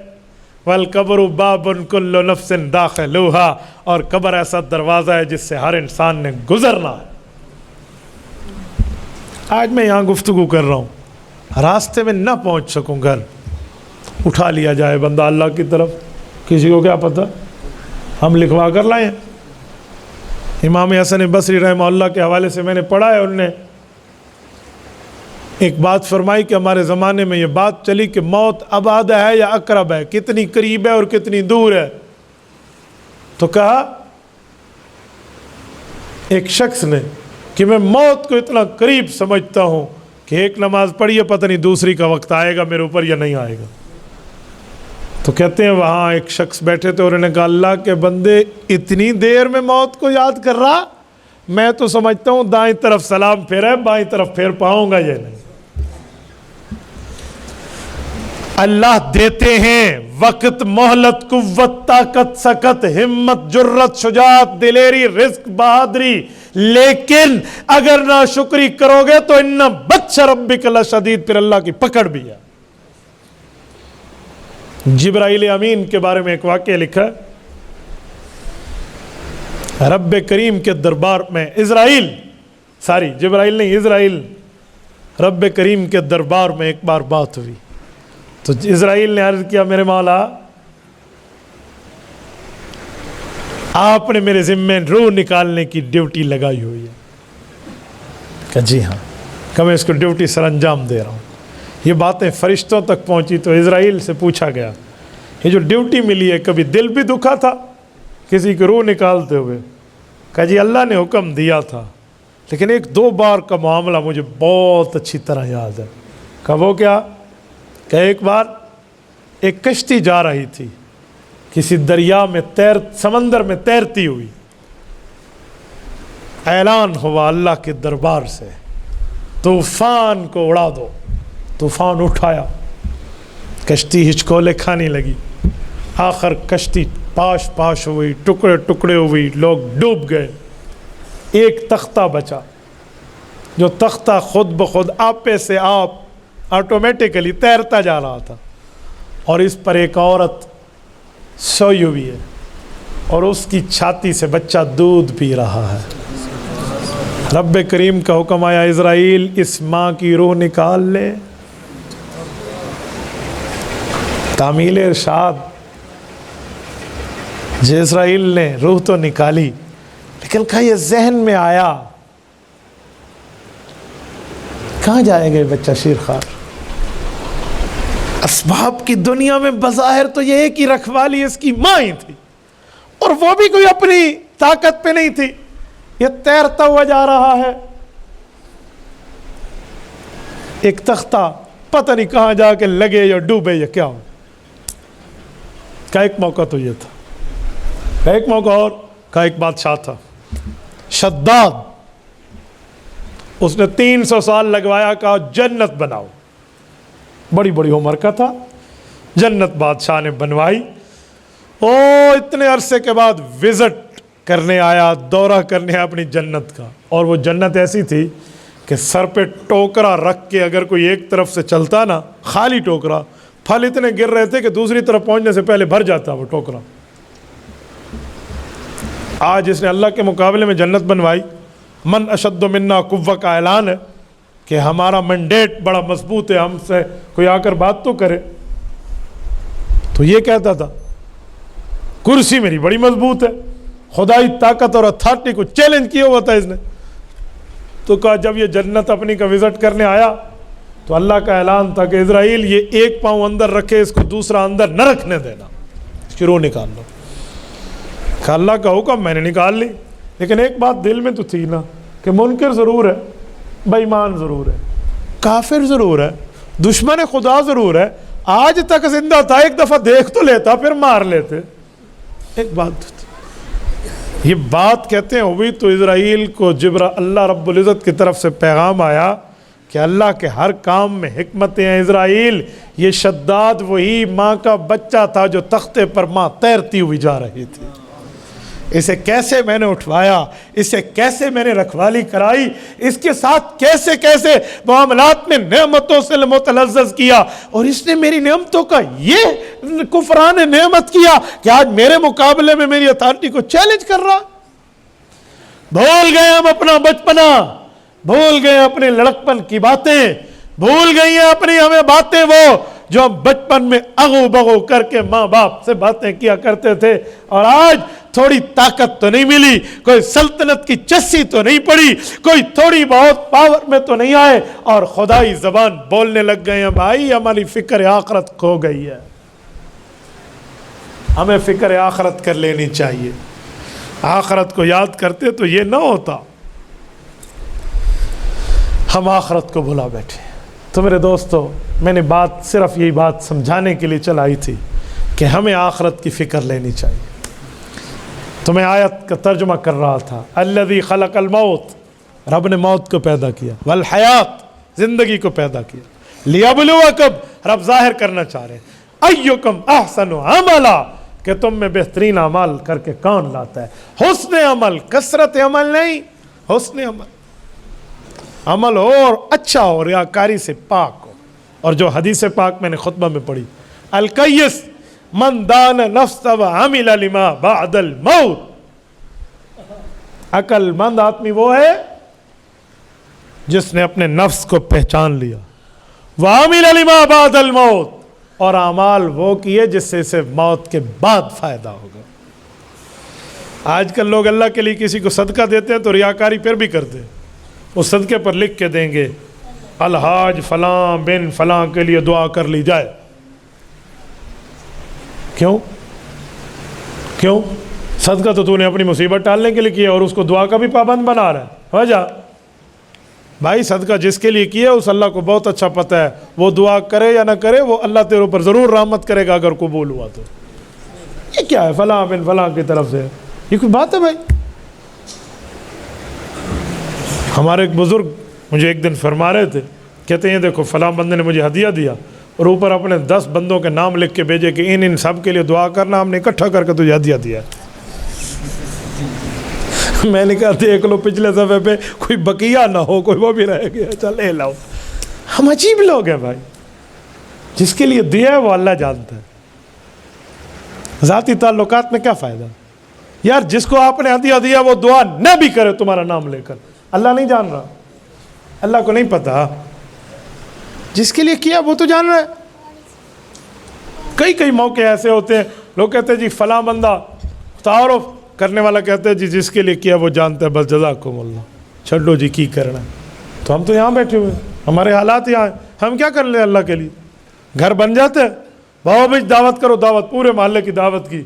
والقبر باب کل نفس داخلوہا، اور قبر ایسا دروازہ ہے جس سے ہر انسان نے گزرنا ہے. آج میں یہاں گفتگو کر رہا ہوں، راستے میں نہ پہنچ سکوں، گھر اٹھا لیا جائے بندہ اللہ کی طرف، کسی کو کیا پتہ، ہم لکھوا کر لائیں. امام حسن بصری رحمہ اللہ کے حوالے سے میں نے پڑھا ہے، انہوں نے ایک بات فرمائی کہ ہمارے زمانے میں یہ بات چلی کہ موت ابعد ہے یا اقرب ہے، کتنی قریب ہے اور کتنی دور ہے. تو کہا ایک شخص نے کہ میں موت کو اتنا قریب سمجھتا ہوں کہ ایک نماز پڑھی ہے، پتہ نہیں دوسری کا وقت آئے گا میرے اوپر یا نہیں آئے گا. تو کہتے ہیں وہاں ایک شخص بیٹھے تھے اور انہوں نے کہا اللہ کے بندے اتنی دیر میں موت کو یاد کر رہا، میں تو سمجھتا ہوں دائیں طرف سلام پھیرا ہے، بائیں طرف پھیر پاؤں گا یا نہیں. اللہ دیتے ہیں وقت، مہلت، قوت، طاقت، سکت، ہمت، جرت، شجاعت، دلیری، رزق، بہادری، لیکن اگر ناشکری کرو گے تو ان بطش ربک لشدید، پھر اللہ کی پکڑ بھی ہے. جبرائیل امین کے بارے میں ایک واقعہ لکھا ہے. رب کریم کے دربار میں جبرائیل نہیں، اسرائیل رب کریم کے دربار میں ایک بار بات ہوئی تو اسرائیل نے عرض کیا میرے مولا آپ نے میرے ذمے روح نکالنے کی ڈیوٹی لگائی ہوئی ہے. کہ جی ہاں، کہ میں اس کو ڈیوٹی سر انجام دے رہا ہوں. یہ باتیں فرشتوں تک پہنچی تو اسرائیل سے پوچھا گیا یہ جو ڈیوٹی ملی ہے کبھی دل بھی دکھا تھا کسی کی روح نکالتے ہوئے؟ کہا جی اللہ نے حکم دیا تھا، لیکن ایک دو بار کا معاملہ مجھے بہت اچھی طرح یاد ہے. کہا وہ کیا؟ کہ ایک بار ایک کشتی جا رہی تھی کسی دریا میں سمندر میں تیرتی ہوئی، اعلان ہوا اللہ کے دربار سے طوفان کو اڑا دو. طوفان اٹھایا، کشتی ہچکولے کھانے لگی، آخر کشتی پاش پاش ہوئی، ٹکڑے ٹکڑے ہوئی، لوگ ڈوب گئے. ایک تختہ بچا، جو تختہ خود بخود آپے سے آپ آٹومیٹکلی تیرتا جا رہا تھا، اور اس پر ایک عورت سوئی ہوئی ہے اور اس کی چھاتی سے بچہ دودھ پی رہا ہے. رب کریم کا حکم آیا اسرائیل اس ماں کی روح نکال لے. تعمیل ارشاد، اسرائیل نے روح تو نکالی، لیکن کہا یہ ذہن میں آیا کہاں جائے گا بچہ شیرخوار؟ اسباب کی دنیا میں بظاہر تو یہ ایک ہی رکھوالی اس کی ماں ہی تھی، اور وہ بھی کوئی اپنی طاقت پہ نہیں تھی. یہ تیرتا ہوا جا رہا ہے، ایک تختہ پتہ نہیں کہاں جا کے لگے یا ڈوبے یا کیا ہو. کا ایک موقع تو یہ تھا، کا ایک موقع اور کا ایک بادشاہ تھا شداد، اس نے 300 سال لگوایا، کہا جنت بناؤ. بڑی بڑی عمر کا تھا، جنت بادشاہ نے بنوائی. اتنے عرصے کے بعد وزٹ کرنے آیا، دورہ کرنے آیا اپنی جنت کا، اور وہ جنت ایسی تھی کہ سر پہ ٹوکرا رکھ کے اگر کوئی ایک طرف سے چلتا نا، خالی ٹوکرا، پھل اتنے گر رہے تھے کہ دوسری طرف پہنچنے سے پہلے بھر جاتا وہ ٹوکرا. آج اس نے اللہ کے مقابلے میں جنت بنوائی. من اشد منا قوہ کا اعلان ہے کہ ہمارا مینڈیٹ بڑا مضبوط ہے، ہم سے کوئی آ کر بات تو کرے. تو یہ کہتا تھا کرسی میری بڑی مضبوط ہے، خدائی طاقت اور اتھارٹی کو چیلنج کیا ہوا تھا اس نے. تو کہا جب یہ جنت اپنی کا وزٹ کرنے آیا تو اللہ کا اعلان تھا کہ اسرائیل یہ ایک پاؤں اندر رکھے، اس کو دوسرا اندر نہ رکھنے دینا، شروع نکال لو۔ کہ اللہ کا حکم میں نے نکال لی، لیکن ایک بات دل میں تو تھی نا کہ منکر ضرور ہے، بے ایمان ضرور ہے، کافر ضرور ہے، دشمن خدا ضرور ہے، آج تک زندہ تھا، ایک دفعہ دیکھ تو لیتا پھر مار لیتے، ایک بات تو تھی۔ یہ بات کہتے ہیں ہوئی تو اسرائیل کو اللہ رب العزت کی طرف سے پیغام آیا کہ اللہ کے ہر کام میں حکمتیں ہیں۔ اسرائیل، یہ شداد وہی ماں کا بچہ تھا جو تختے پر ماں تیرتی ہوئی جا رہی تھی، اسے کیسے میں نے اٹھوایا، اسے کیسے میں نے رکھوالی کرائی، اس کے ساتھ کیسے کیسے معاملات میں نعمتوں سے متلذذ کیا، اور اس نے میری نعمتوں کا یہ کفران نعمت کیا کہ آج میرے مقابلے میں میری اتھارٹی کو چیلنج کر رہا۔ بھول گئے ہم اپنا بچپنا، بھول گئے اپنے لڑکپن کی باتیں، بھول گئی ہیں اپنی ہمیں باتیں وہ جو ہم بچپن میں اغو بغو کر کے ماں باپ سے باتیں کیا کرتے تھے، اور آج تھوڑی طاقت تو نہیں ملی، کوئی سلطنت کی چسی تو نہیں پڑی، کوئی تھوڑی بہت پاور میں تو نہیں آئے، اور خدائی زبان بولنے لگ گئے ہیں۔ بھائی ہماری فکر آخرت کھو گئی ہے، ہمیں فکر آخرت کر لینی چاہیے۔ آخرت کو یاد کرتے تو یہ نہ ہوتا، ہم آخرت کو بھلا بیٹھے۔ تو میرے دوستو، میں نے بات صرف یہی بات سمجھانے کے لیے چلائی تھی کہ ہمیں آخرت کی فکر لینی چاہیے۔ تو میں آیت کا ترجمہ کر رہا تھا، الذی خلق الموت، رب نے موت کو پیدا کیا، والحیات، زندگی کو پیدا کیا، لیبلوکم، رب ظاہر کرنا چاہ رہے ہیں، ایکم احسن عملا، کہ تم میں بہترین عمل کر کے کون لاتا ہے۔ حسن عمل، کثرت عمل نہیں، حسن عمل، عمل ہو اور اچھا ہو، ریاکاری سے پاک ہو۔ اور جو حدیث پاک میں نے خطبہ میں پڑھی، القیس من دان نفس وعمل لما بعد الموت، عقل مند آدمی وہ ہے جس نے اپنے نفس کو پہچان لیا، وعمل لما بعد الموت، اور اعمال وہ کیے جس سے اسے موت کے بعد فائدہ ہوگا۔ آج کل لوگ اللہ کے لیے کسی کو صدقہ دیتے ہیں تو ریاکاری پھر بھی کرتے ہیں، اس صدقے پر لکھ کے دیں گے الحاج فلاں بن فلاں کے لیے دعا کر لی جائے۔ کیوں؟ صدقہ تو نے اپنی مصیبت ٹالنے کے لیے کیا اور اس کو دعا کا بھی پابند بنا رہا ہے۔ وجہ بھائی صدقہ جس کے لیے کیا اس اللہ کو بہت اچھا پتہ ہے، وہ دعا کرے یا نہ کرے وہ اللہ تیرے اوپر ضرور رحمت کرے گا اگر قبول ہوا تو۔ یہ کیا ہے فلاں بن فلاں کی طرف سے؟ یہ کوئی بات ہے بھائی؟ ہمارے ایک بزرگ مجھے ایک دن فرما رہے تھے، کہتے ہیں دیکھو فلاں بندے نے مجھے ہدیہ دیا اور اوپر اپنے 10 بندوں کے نام لکھ کے بھیجے کہ ان سب کے لیے دعا کرنا، ہم نے اکٹھا کر کے تجھے ہدیہ دیا۔ میں نے کہا دیکھ لو پچھلے صفحے پہ کوئی بقیہ نہ ہو، کوئی وہ بھی رہ گیا، چل لے لاؤ۔ ہم عجیب لوگ ہیں بھائی، جس کے لیے دیا ہے وہ اللہ جانتا ہے۔ ذاتی تعلقات میں کیا فائدہ یار؟ جس کو آپ نے ہدیہ دیا وہ دعا نہ بھی کرے تمہارا نام لے کر، اللہ نہیں جان رہا؟ اللہ کو نہیں پتا؟ جس کے لیے کیا وہ تو جان رہا ہے۔ کئی موقع ایسے ہوتے ہیں لوگ کہتے ہیں جی فلاں بندہ، تعارف کرنے والا کہتے ہیں جی جس کے لیے کیا وہ جانتا ہے، بس جزاکم اللہ، چھڈو جی کی کرنا ہے۔ تو ہم تو یہاں بیٹھے ہوئے ہیں، ہمارے حالات یہاں ہیں، ہم کیا کر لیں اللہ کے لیے؟ گھر بن جاتے ہیں، بابا بھائی دعوت کرو، دعوت پورے محلے کی دعوت کی،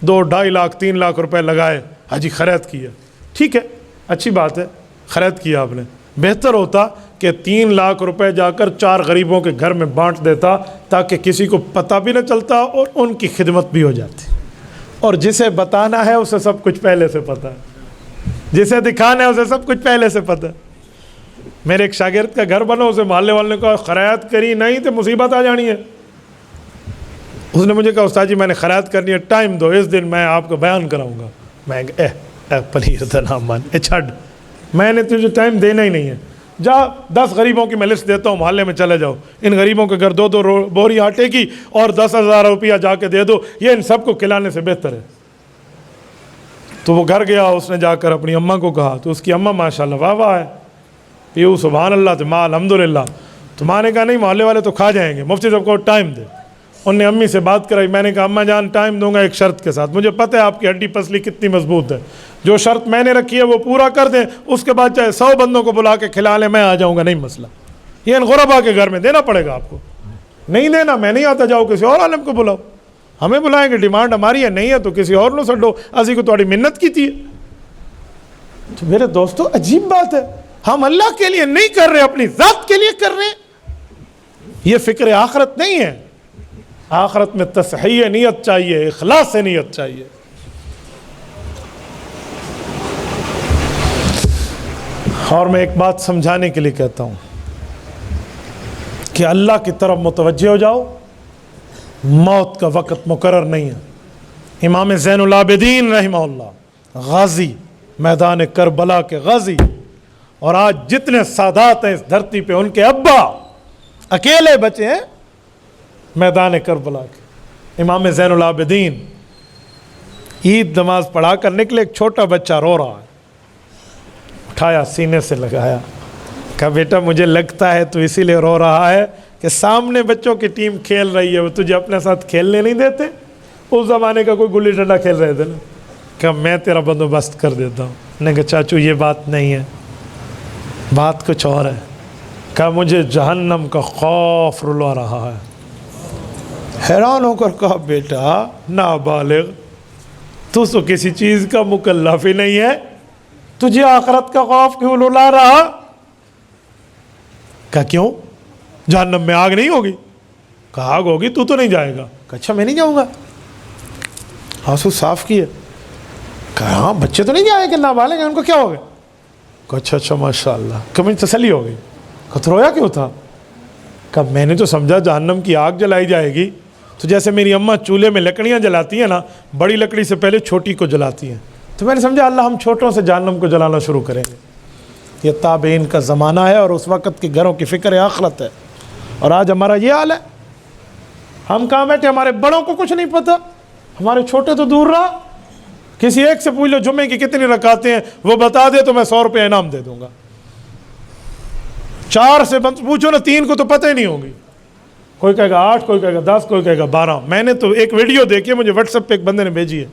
2, 2.5 لاکھ 3 لاکھ روپے لگائے، حاجی خرید کیا، ٹھیک ہے اچھی بات ہے، خرید کیا آپ نے، بہتر ہوتا کہ 3 لاکھ روپے جا کر 4 غریبوں کے گھر میں بانٹ دیتا تاکہ کسی کو پتہ بھی نہ چلتا اور ان کی خدمت بھی ہو جاتی۔ اور جسے بتانا ہے اسے سب کچھ پہلے سے پتہ ہے، جسے دکھانا ہے اسے سب کچھ پہلے سے پتہ ہے۔ میرے ایک شاگرد کا گھر بنا، اسے محلے والے نے کہا خرید کری نہیں تو مصیبت آ جانی ہے۔ اس نے مجھے کہا استاد جی میں نے خرید کرنی ہے، ٹائم دو، اس دن میں آپ کو بیان کراؤں گا۔ میں پنیر دا نام مان چھڈ، میں نے تجھے ٹائم دینا ہی نہیں ہے، جا 10 غریبوں کی میں لسٹ دیتا ہوں، محلے میں چلے جاؤ، ان غریبوں کے گھر 2 بوری آٹے کی اور 10,000 روپیہ جا کے دے دو، یہ ان سب کو کھلانے سے بہتر ہے۔ تو وہ گھر گیا، اس نے جا کر اپنی اماں کو کہا، تو اس کی اماں ماشاءاللہ واہ واہ ہے، پیو سبحان اللہ، تو ماں الحمدللہ۔ تو ماں نے کہا نہیں محلے والے تو کھا جائیں گے، مفتی صاحب کو ٹائم دے۔ انہوں نے امی سے بات کرائی، میں نے کہا اماں جان ٹائم دوں گا ایک شرط کے ساتھ، مجھے پتہ ہے آپ کی ہڈی پسلی کتنی مضبوط ہے، جو شرط میں نے رکھی ہے وہ پورا کر دیں، اس کے بعد چاہے 100 بندوں کو بلا کے کھلا لیں، میں آ جاؤں گا، نہیں مسئلہ۔ یہ ان غربا کے گھر میں دینا پڑے گا آپ کو. نہیں دینا میں نہیں آتا, جاؤ کسی اور عالم کو بلاؤ. ہمیں بلائیں گے, ڈیمانڈ ہماری ہے, نہیں ہے تو کسی اور نو سڈو, اسی کو تھوڑی منت کی تھی. تو میرے دوستو عجیب بات ہے, ہم اللہ کے لیے نہیں کر رہے, اپنی ذات کے لیے کر رہے ہیں. یہ فکر آخرت نہیں ہے. آخرت میں تصحیح نیت چاہیے, اخلاص نیت چاہیے. اور میں ایک بات سمجھانے کے لیے کہتا ہوں کہ اللہ کی طرف متوجہ ہو جاؤ, موت کا وقت مقرر نہیں ہے. امام زین العابدین رحمہ اللہ, غازی, میدان کربلا کے غازی, اور آج جتنے سادات ہیں اس دھرتی پہ, ان کے ابا اکیلے بچے ہیں میدان کربلا کے. امام زین العابدین عید نماز پڑھا کر نکلے, ایک چھوٹا بچہ رو رہا ہے, اٹھایا سینے سے لگایا, کہا بیٹا مجھے لگتا ہے تو اسی لیے رو رہا ہے کہ سامنے بچوں کی ٹیم کھیل رہی ہے, وہ تجھے اپنے ساتھ کھیلنے نہیں دیتے. اس زمانے کا کوئی گلی ڈنڈا کھیل رہے تھے نا, کہ میں تیرا بندوبست کر دیتا ہوں. نے کہا چاچو یہ بات نہیں ہے, بات کچھ اور ہے. کہا مجھے جہنم کا خوف رلا رہا ہے. حیران ہو کر کہا بیٹا نابالغ, تو کسی چیز کا مکلف ہی نہیں ہے, تجھے آخرت کا خوف کیوں رلا رہا؟ کہا کیوں, جہنم میں آگ نہیں ہوگی؟ کہا آگ ہوگی, تو نہیں جائے گا. کہا اچھا میں نہیں جاؤں گا. آنسو صاف کیے. کہا ہاں بچے تو نہیں جائے کہ نابالغ ہیں, ان کو کیا ہو گیا؟ کہا اچھا ماشاء اللہ. کہ مجھے تسلی ہو گئی. کہا تو رویا کیوں تھا؟ کہا میں نے تو سمجھا جہنم کی آگ جلائی جائے گی تو جیسے میری اماں چولہے میں لکڑیاں جلاتی ہیں نا, بڑی لکڑی سے پہلے چھوٹی کو جلاتی ہیں, تو میں نے سمجھا اللہ ہم چھوٹوں سے جہنم کو جلانا شروع کریں گے. یہ تابعین کا زمانہ ہے اور اس وقت کے گھروں کی فکر آخرت ہے. اور آج ہمارا یہ حال ہے, ہم کہاں بیٹھے, ہمارے بڑوں کو کچھ نہیں پتہ, ہمارے چھوٹے تو دور رہا. کسی ایک سے پوچھ لو جمعے کی کتنی رکعتیں ہیں, وہ بتا دے تو میں 100 روپے انعام دے دوں گا. 4 سے پوچھو نا, 3 کو تو پتہ ہی نہیں ہوگی. کوئی کہے گا 8, کوئی کہے گا 10, کوئی کہے گا 12. میں نے تو ایک ویڈیو دیکھی, مجھے واٹس ایپ پہ ایک بندے نے بھیجی ہے.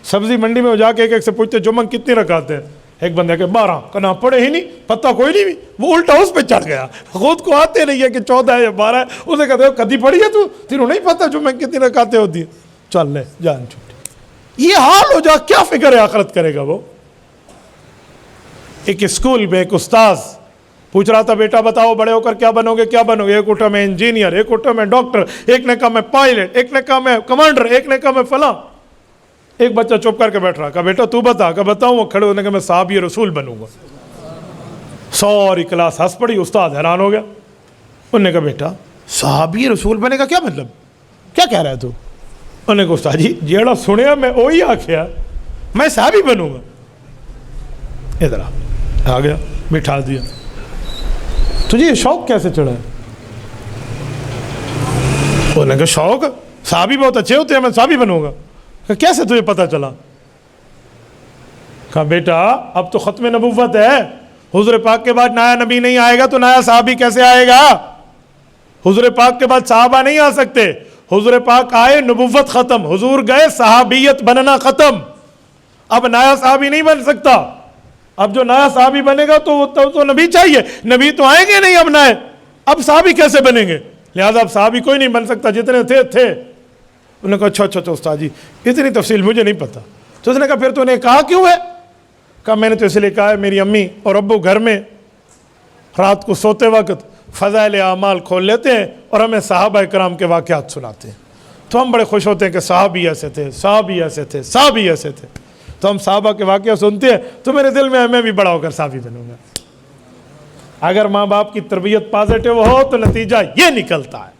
سبزی منڈی میں جا کے ایک سے پوچھتے جمعہ کتنی رکعتیں ہیں, ایک بندے کہ 12. کہنا پڑھے ہی نہیں, پتہ کوئی نہیں بھی. وہ الٹا اس پہ چڑھ گیا, خود کو آتے نہیں ہے کہ 14 ہے یا 12 ہے. اسے کہتے ہو کدی پڑھی ہے تو, تینوں نہیں پتہ جمعہ کتنی رکعتیں ہوتی ہیں؟ چل لے جان چھوٹی. یہ حال ہو جا, کیا فکر ہے آخرت کرے گا وہ. ایک اسکول میں ایک استاذ پوچھ رہا تھا بیٹا بتاؤ بڑے ہو کر کیا بنو گے, کیا بنو گے؟ ایک اٹھا میں انجینئر, ایک اٹھا میں ڈاکٹر, ایک نے کہا میں پائلٹ, ایک نے کہا میں کمانڈر, ایک نے کہا میں فلاں. ایک بچہ چپ کر کے بیٹھ رہا, کہا بیٹا تو بتا. کہا بتاؤں. وہ کھڑے ہونے کہ میں صحابی رسول بنوں گا. ساری کلاس ہنس پڑی, استاد حیران ہو گیا. انہوں نے کہا بیٹا صحابی رسول بنے گا کیا مطلب, کیا کہہ رہا ہے تو؟ انہوں نے کہا استاد جی جیڑا سنیا میں وہی آخیا, میں صحابی بنوں گا. ادھر آ گیا, بٹھا دیا. تجھے یہ شوق کیسے چڑھا ہے؟ انہوں نے کہا شوق, صحابی بہت اچھے ہوتے ہیں, میں صحابی بنوں گا. کہ کیسے تجھے پتہ چلا؟ کہا بیٹا اب تو ختم نبوت ہے, حضور پاک کے بعد نیا نبی نہیں آئے گا تو نیا صحابی کیسے آئے گا؟ حضور پاک کے بعد صحابہ نہیں آ سکتے. حضور پاک آئے, نبوت ختم, حضور گئے, صحابیت بننا ختم. اب نیا صحابی نہیں بن سکتا. اب جو نیا صحابی بنے گا تو نبی چاہیے, نبی تو آئیں گے نہیں اب نئے, اب صحابی کیسے بنیں گے؟ لہذا اب صحابی کوئی نہیں بن سکتا, جتنے تھے. انہوں نے کہا اچھا استاد جی اتنی تفصیل مجھے نہیں پتا. تو اس نے کہا پھر تو نے کہا کیوں ہے؟ کہا میں نے تو اس لیے کہا ہے, میری امی اور ابو گھر میں رات کو سوتے وقت فضائل اعمال کھول لیتے ہیں اور ہمیں صحابہ کرام کے واقعات سناتے ہیں, تو ہم بڑے خوش ہوتے ہیں کہ صحابی ایسے تھے, صحابی ایسے تھے, صحابی ایسے تھے. تو ہم صحابہ کے واقعہ سنتے ہیں تو میرے دل میں بھی بڑا ہو کر صحابی بنوں گا. اگر ماں باپ کی تربیت پازیٹیو ہو تو نتیجہ یہ نکلتا ہے.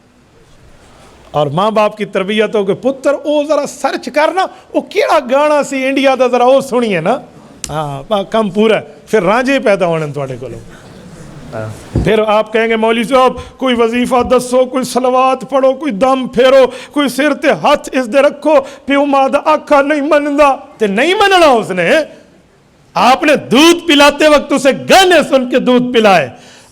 اور ماں باپ کی تربیت ہو کہ پتر او ذرا سرچ کرنا, وہ کیڑا گانا سی انڈیا دا ذرا وہ سنیے نا, ہاں کم پورا ہے, پھر رانجے پیدا ہونے تھوڑے کو. پھر آپ کہیں گے مولوی صاحب کوئی وظیفہ دسو, کوئی صلوات پڑھو, کوئی دم پھیرو, کوئی سر تے ہاتھ اس دے رکھو, پیو ماں دا آکھا نہیں مندا. تے نہیں مننا اس نے, آپ نے دودھ پلاتے وقت اسے گانے سن کے دودھ پلائے,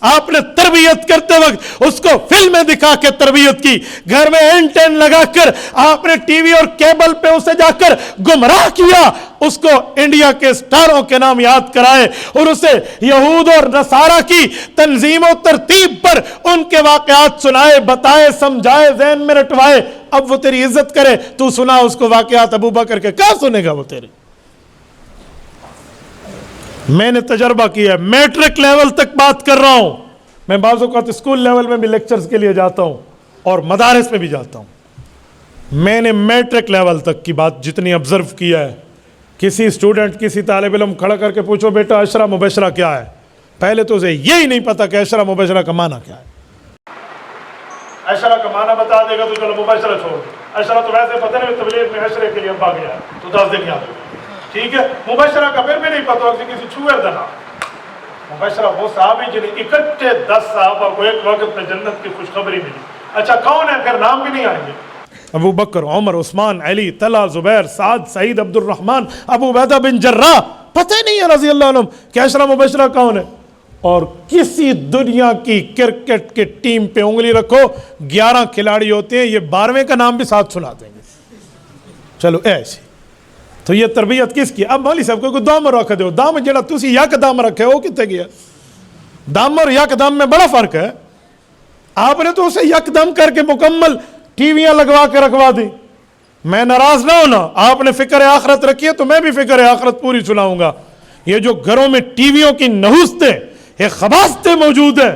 آپ نے تربیت کرتے وقت اس کو فلمیں دکھا کے تربیت کی، گھر میں اینٹین لگا کر آپ نے ٹی وی اور کیبل پہ اسے جا کر گمراہ کیا، اس کو انڈیا کے سٹاروں کے نام یاد کرائے اور اسے یہود اور نصارہ کی تنظیم و ترتیب پر ان کے واقعات سنائے، بتائے، سمجھائے، ذہن میں رٹوائے، اب وہ تیری عزت کرے، تو سنا اس کو واقعات ابو بکر کے، کہاں سنے گا وہ تیرے؟ میں نے تجربہ کیا ہے، میٹرک لیول تک بات کر رہا ہوں، میں بعض اوقات اسکول لیول میں بھی لیکچرز کے لیے جاتا ہوں اور مدارس میں بھی جاتا ہوں، میں نے میٹرک لیول تک کی بات جتنی آبزرو کیا ہے، کسی اسٹوڈنٹ، کسی طالب علم کھڑا کر کے پوچھو بیٹا عشرہ مبشرہ کیا ہے، پہلے تو اسے یہی نہیں پتا کہ عشرہ مبشرہ کا معنی کیا ہے، عشرہ کا معنی بتا دے گا تو چلو مبشرہ چھوڑ، عشرہ تو ویسے پتہ نہیں، تبلیغ میں عشرے کے لیے اب آ گیا تو 10 دن یاد ہو، ٹھیک ہے، مبشرہ کا پھر بھی نہیں پتا کسی چھوئے دنا، مبشرہ وہ صحابی جنہیں اکٹھے 10 صحابہ کو ایک وقت میں جنت کی خوشخبری ملی، اچھا کون ہے؟ پھر نام بھی نہیں آئیں گے، ابو بکر، عمر، عثمان، علی، طلحہ، زبیر، سعد، سعید، عبد الرحمن، ابو عبیدہ بن جراح، پتہ ہی نہیں ہے رضی اللہ عنہ کہ عشرہ مبشرہ کون ہے، اور کسی دنیا کی کرکٹ کی ٹیم پہ انگلی رکھو 11 کھلاڑی ہوتے ہیں، یہ 12ویں کا نام بھی ساتھ سنا دیں گے، چلو ایسے تو یہ تربیت کس کی؟ اب مولوی صاحب کو کوئی دام رکھ دو، دام جڑا تسی یک دام رکھے وہ کتے گیا؟ دام اور یک دام میں بڑا فرق ہے، آپ نے تو اسے یک دم کر کے مکمل ٹی ویاں لگوا کے رکھوا دی، میں ناراض نہ ہونا، آپ نے فکر آخرت رکھی ہے تو میں بھی فکر آخرت پوری سناؤں گا، یہ جو گھروں میں ٹی ویوں کی نحوستیں، یہ خباستیں موجود ہیں،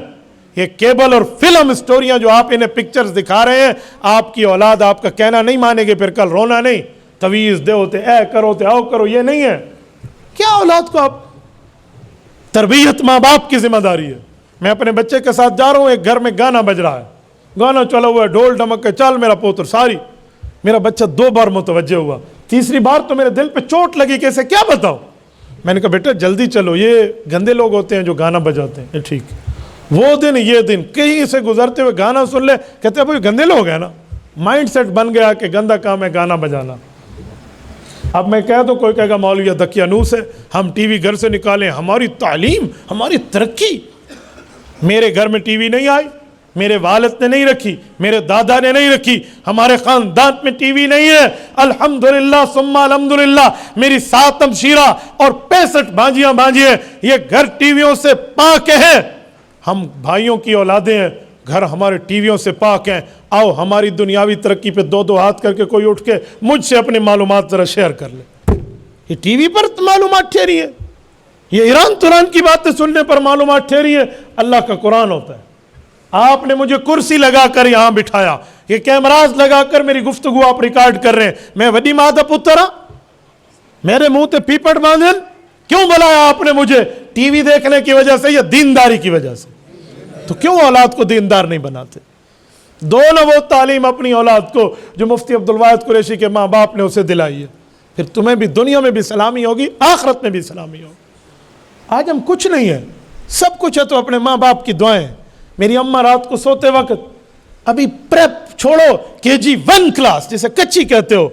یہ کیبل اور فلم اسٹوریاں جو آپ انہیں پکچرز دکھا رہے ہیں، آپ کی اولاد آپ کا کہنا نہیں مانے گے، پھر کل رونا نہیں، تویز دے ہوتے، اے کرو تے آؤ کرو، یہ نہیں ہے، کیا اولاد کو آپ، تربیت ماں باپ کی ذمہ داری ہے، میں اپنے بچے کے ساتھ جا رہا ہوں، ایک گھر میں گانا بج رہا ہے، گانا چلا ہوا ہے، ڈھول ڈمک کے چل میرا پوتر ساری، میرا بچہ 2 بار متوجہ ہوا، تیسری بار تو میرے دل پہ چوٹ لگی کہ اسے کیا بتاؤ، میں نے کہا بیٹا جلدی چلو، یہ گندے لوگ ہوتے ہیں جو گانا بجاتے ہیں، ٹھیک، وہ دن یہ دن کہیں سے گزرتے ہوئے گانا سن لے، کہتے ہیں یہ گندے لوگ ہیں نا، مائنڈ سیٹ بن گیا کہ گندا کام ہے گانا بجانا، اب میں کہہ دوں کوئی کہے گا مولوی دقیانوس ہے، ہم ٹی وی گھر سے نکالیں، ہماری تعلیم، ہماری ترقی، میرے گھر میں ٹی وی نہیں آئی، میرے والد نے نہیں رکھی، میرے دادا نے نہیں رکھی، ہمارے خاندان میں ٹی وی نہیں ہے، الحمدللہ ثم الحمدللہ، میری 7 ہمشیرہ اور 65 بھانجیاں بھانجی ہیں، یہ گھر ٹی ویوں سے پاک ہے، ہم بھائیوں کی اولادیں ہیں، گھر ہمارے ٹی ویوں سے پاک ہیں، آؤ ہماری دنیاوی ترقی پہ 2 ہاتھ کر کے کوئی اٹھ کے مجھ سے اپنی معلومات ذرا شیئر کر لے، یہ ٹی وی پر معلومات ٹھہری ہے، یہ ایران توران کی باتیں سننے پر معلومات ٹھہری ہے، اللہ کا قرآن ہوتا ہے، آپ نے مجھے کرسی لگا کر یہاں بٹھایا، یہ کیمراز لگا کر میری گفتگو آپ ریکارڈ کر رہے ہیں، میں وڈی ماں دا پتر ہاں، میرے منہ تے پیپٹ باندھن، کیوں بلایا آپ نے مجھے؟ ٹی وی دیکھنے کی وجہ سے یا دینداری کی وجہ سے؟ تو کیوں اولاد کو دیندار نہیں بناتے؟ دو نہ وہ تعلیم اپنی اولاد کو جو مفتی عبدالواحد قریشی کے ماں باپ نے اسے دلائی ہے، پھر تمہیں بھی دنیا میں بھی سلامی ہوگی، آخرت میں بھی سلامی ہوگی۔ آج ہم کچھ نہیں ہیں، سب کچھ ہے تو اپنے ماں باپ کی دعائیں۔ میری اماں رات کو سوتے وقت ابھی پریپ چھوڑو KG1 کلاس جسے کچی کہتے ہو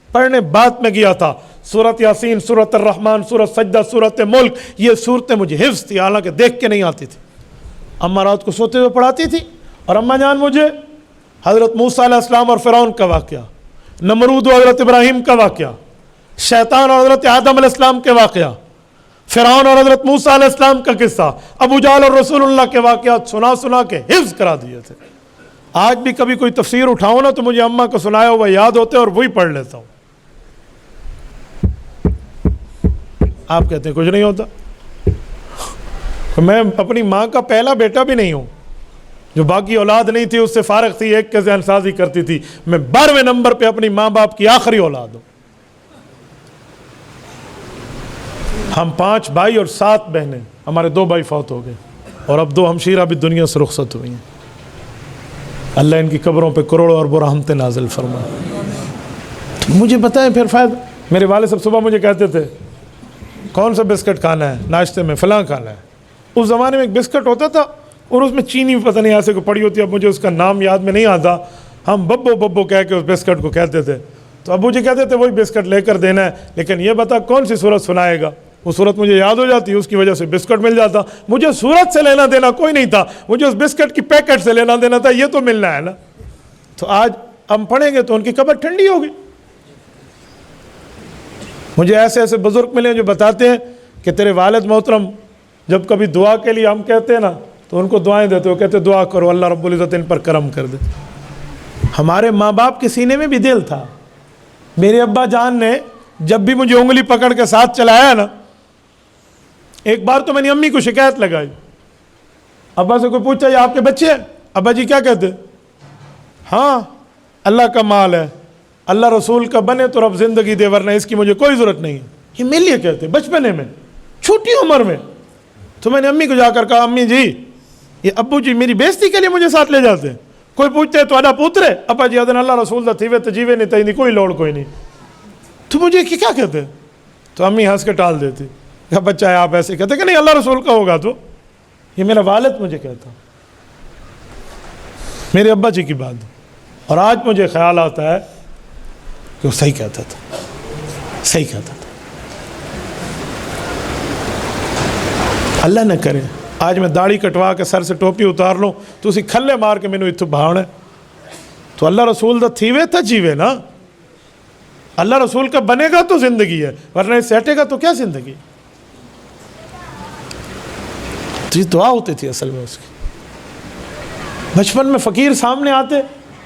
پڑھنے بات میں گیا تھا، سورت یاسین، سورت الرحمن، سورت سجدہ، سورت ملک، یہ صورتیں مجھے حفظ تھی، حالانکہ دیکھ کے نہیں آتی تھی، اماں رات کو سوتے ہوئے پڑھاتی تھی۔ اور اماں جان مجھے حضرت موسیٰ علیہ السلام اور فرعون کا واقعہ، نمرود و حضرت ابراہیم کا واقعہ، شیطان اور حضرت آدم علیہ السلام کے واقعہ، فرعون اور حضرت موسیٰ علیہ السلام کا قصہ، ابو جہل اور رسول اللہ کے واقعات سنا سنا کے حفظ کرا دیے تھے۔ آج بھی کبھی کوئی تفسیر اٹھاؤ نا تو مجھے اماں کو سنایا ہوا یاد ہوتے اور وہی پڑھ لیتا ہوں۔ آپ کہتے ہیں کچھ نہیں ہوتا، میں اپنی ماں کا پہلا بیٹا بھی نہیں ہوں، جو باقی اولاد نہیں تھی اس سے فارغ تھی، ایک کے ذہن سازی کرتی تھی، میں 12ویں نمبر پہ اپنی ماں باپ کی آخری اولاد ہوں۔ ہم 5 بھائی اور 7 بہنیں، ہمارے 2 بھائی فوت ہو گئے اور اب 2 ہمشیرہ بھی دنیا سے رخصت ہوئی ہیں، اللہ ان کی قبروں پہ کروڑوں اور رحمتیں نازل فرمائے۔ مجھے بتائیں پھر فائدہ، میرے والد صاحب صبح مجھے کہتے تھے کون سا بسکٹ کھانا ہے ناشتے میں، فلاں کھانا ہے۔ اس زمانے میں ایک بسکٹ ہوتا تھا اور اس میں چینی پتہ نہیں ایسے کو پڑی ہوتی ہے، اب مجھے اس کا نام یاد میں نہیں آتا، ہم ببو ببو کہہ کے اس بسکٹ کو کہتے تھے، تو ابو جی کہتے تھے وہی بسکٹ لے کر دینا ہے، لیکن یہ بتا کون سی سورت سنائے گا؟ وہ صورت مجھے یاد ہو جاتی، اس کی وجہ سے بسکٹ مل جاتا. مجھے صورت سے لینا دینا کوئی نہیں تھا، مجھے اس بسکٹ کی پیکٹ سے لینا دینا تھا، یہ تو ملنا ہے نا. تو آج ہم پڑھیں گے تو ان کی قبر ٹھنڈی ہوگی. مجھے ایسے ایسے بزرگ ملے جو بتاتے ہیں کہ تیرے والد محترم جب کبھی دعا کے لیے ہم کہتے ہیں نا تو ان کو دعائیں دیتے، وہ کہتے دعا کرو اللہ رب العزت ان پر کرم کر دے. ہمارے ماں باپ کے سینے میں بھی دل تھا. میرے ابا جان نے جب بھی مجھے انگلی پکڑ کے ساتھ چلایا نا، ایک بار تو میں نے امی کو شکایت لگائی. ابا سے کوئی پوچھا یہ آپ کے بچے ہیں؟ ابا جی کیا کہتے؟ ہاں اللہ کا مال ہے، اللہ رسول کا بنے تو رب زندگی دے ورنہ اس کی مجھے کوئی ضرورت نہیں ہے. یہ میرے لیے کہتے بچپنے میں، چھوٹی عمر میں. تو میں نے امی کو جا کر کہا امی جی یہ ابو جی میری بےزتی کے لیے مجھے ساتھ لے جاتے ہیں. کوئی پوچھتے تو آڈا پوترے ابا جی ادن اللہ رسول دا تھیوے تو جیوے نہیں تھی کوئی لوڑ کوئی نہیں. تو مجھے کیا کہتے؟ تو امی ہنس کے ٹال دیتی کہ بچہ ہے آپ ایسے کہتے کہ نہیں اللہ رسول کا ہوگا. تو یہ میرا والد مجھے کہتا، میرے ابا جی کی بات. اور آج مجھے خیال آتا ہے کہ وہ صحیح کہتا تھا، صحیح کہتا تھا. اللہ نہ کرے آج میں داڑھی کٹوا کے سر سے ٹوپی اتار لوں تو اسی کھلے مار کے مینوں اتھو بھاونا ہے. تو اللہ رسول دا تھیوے تا جیوے نا، اللہ رسول کا بنے گا تو زندگی ہے ورنہ اس سیٹے گا تو کیا زندگی. تو یہ دعا ہوتی تھی اصل میں اس کی. بچپن میں فقیر سامنے آتے،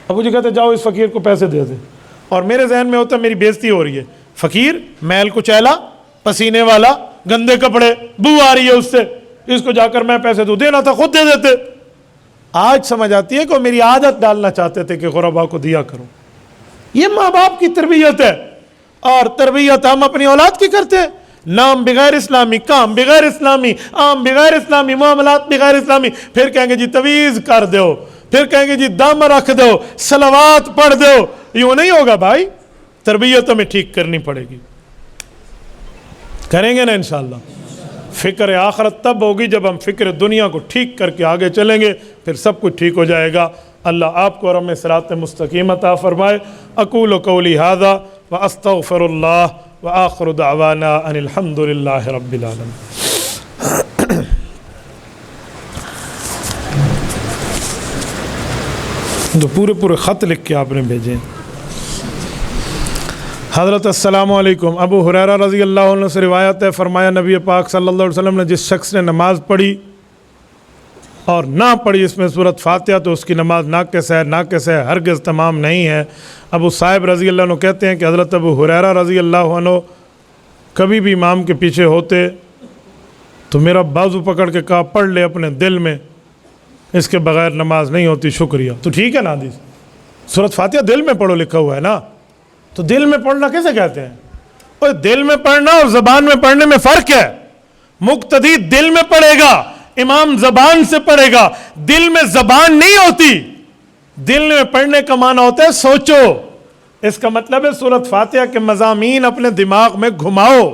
ابو جی کہتے جاؤ اس فقیر کو پیسے دے دے، اور میرے ذہن میں ہوتا میری بےزتی ہو رہی ہے. فقیر میل کچیلا پسینے والا گندے کپڑے بو آ رہی ہے اس سے، اس کو جا کر میں پیسے دوں. دینا تھا خود دے دیتے. آج سمجھ آتی ہے کہ وہ میری عادت ڈالنا چاہتے تھے کہ غربا کو دیا کروں. یہ ماں باپ کی تربیت ہے، اور تربیت ہم اپنی اولاد کی کرتے ہیں. نام بغیر اسلامی، کام بغیر اسلامی، عام بغیر اسلامی، معاملات بغیر اسلامی. پھر کہیں گے جی تویز کر دو، پھر کہیں گے جی دم رکھ دو، صلوات پڑھ دو. یوں نہیں ہوگا بھائی، تربیت ہمیں ٹھیک کرنی پڑے گی. کریں گے نا انشاءاللہ. فکر آخرت تب ہوگی جب ہم فکر دنیا کو ٹھیک کر کے آگے چلیں گے، پھر سب کچھ ٹھیک ہو جائے گا. اللہ آپ کو اور ہمیں صراط مستقیم عطا فرمائے. اقول قولی ھذا واستغفر اللہ وآخر دعوانا ان الحمد للہ رب العالمین. تو پورے خط لکھ کے آپ نے بھیجے. حضرت السلام علیکم. ابو ہریرہ رضی اللہ عنہ سے روایت ہے، فرمایا نبی پاک صلی اللہ علیہ وسلم نے جس شخص نے نماز پڑھی اور نہ پڑھی اس میں سورۃ فاتحہ تو اس کی نماز ناقص ہے، ناقص ہے، ہرگز تمام نہیں ہے. ابو صاحب رضی اللہ عنہ کہتے ہیں کہ حضرت ابو ہریرہ رضی اللہ عنہ کبھی بھی امام کے پیچھے ہوتے تو میرا بازو پکڑ کے کہا پڑھ لے اپنے دل میں، اس کے بغیر نماز نہیں ہوتی. شکریہ. تو ٹھیک ہے نا حدیث، سورۃ فاتحہ دل میں پڑھو لکھا ہوا ہے نا. تو دل میں پڑھنا کیسے کہتے ہیں؟ اور دل میں پڑھنا اور زبان میں پڑھنے میں فرق ہے. مقتدی دل میں پڑھے گا، امام زبان سے پڑھے گا. دل میں زبان نہیں ہوتی. دل میں پڑھنے کا معنی ہوتا ہے سوچو. اس کا مطلب ہے سورۃ فاتحہ کے مضامین اپنے دماغ میں گھماؤ.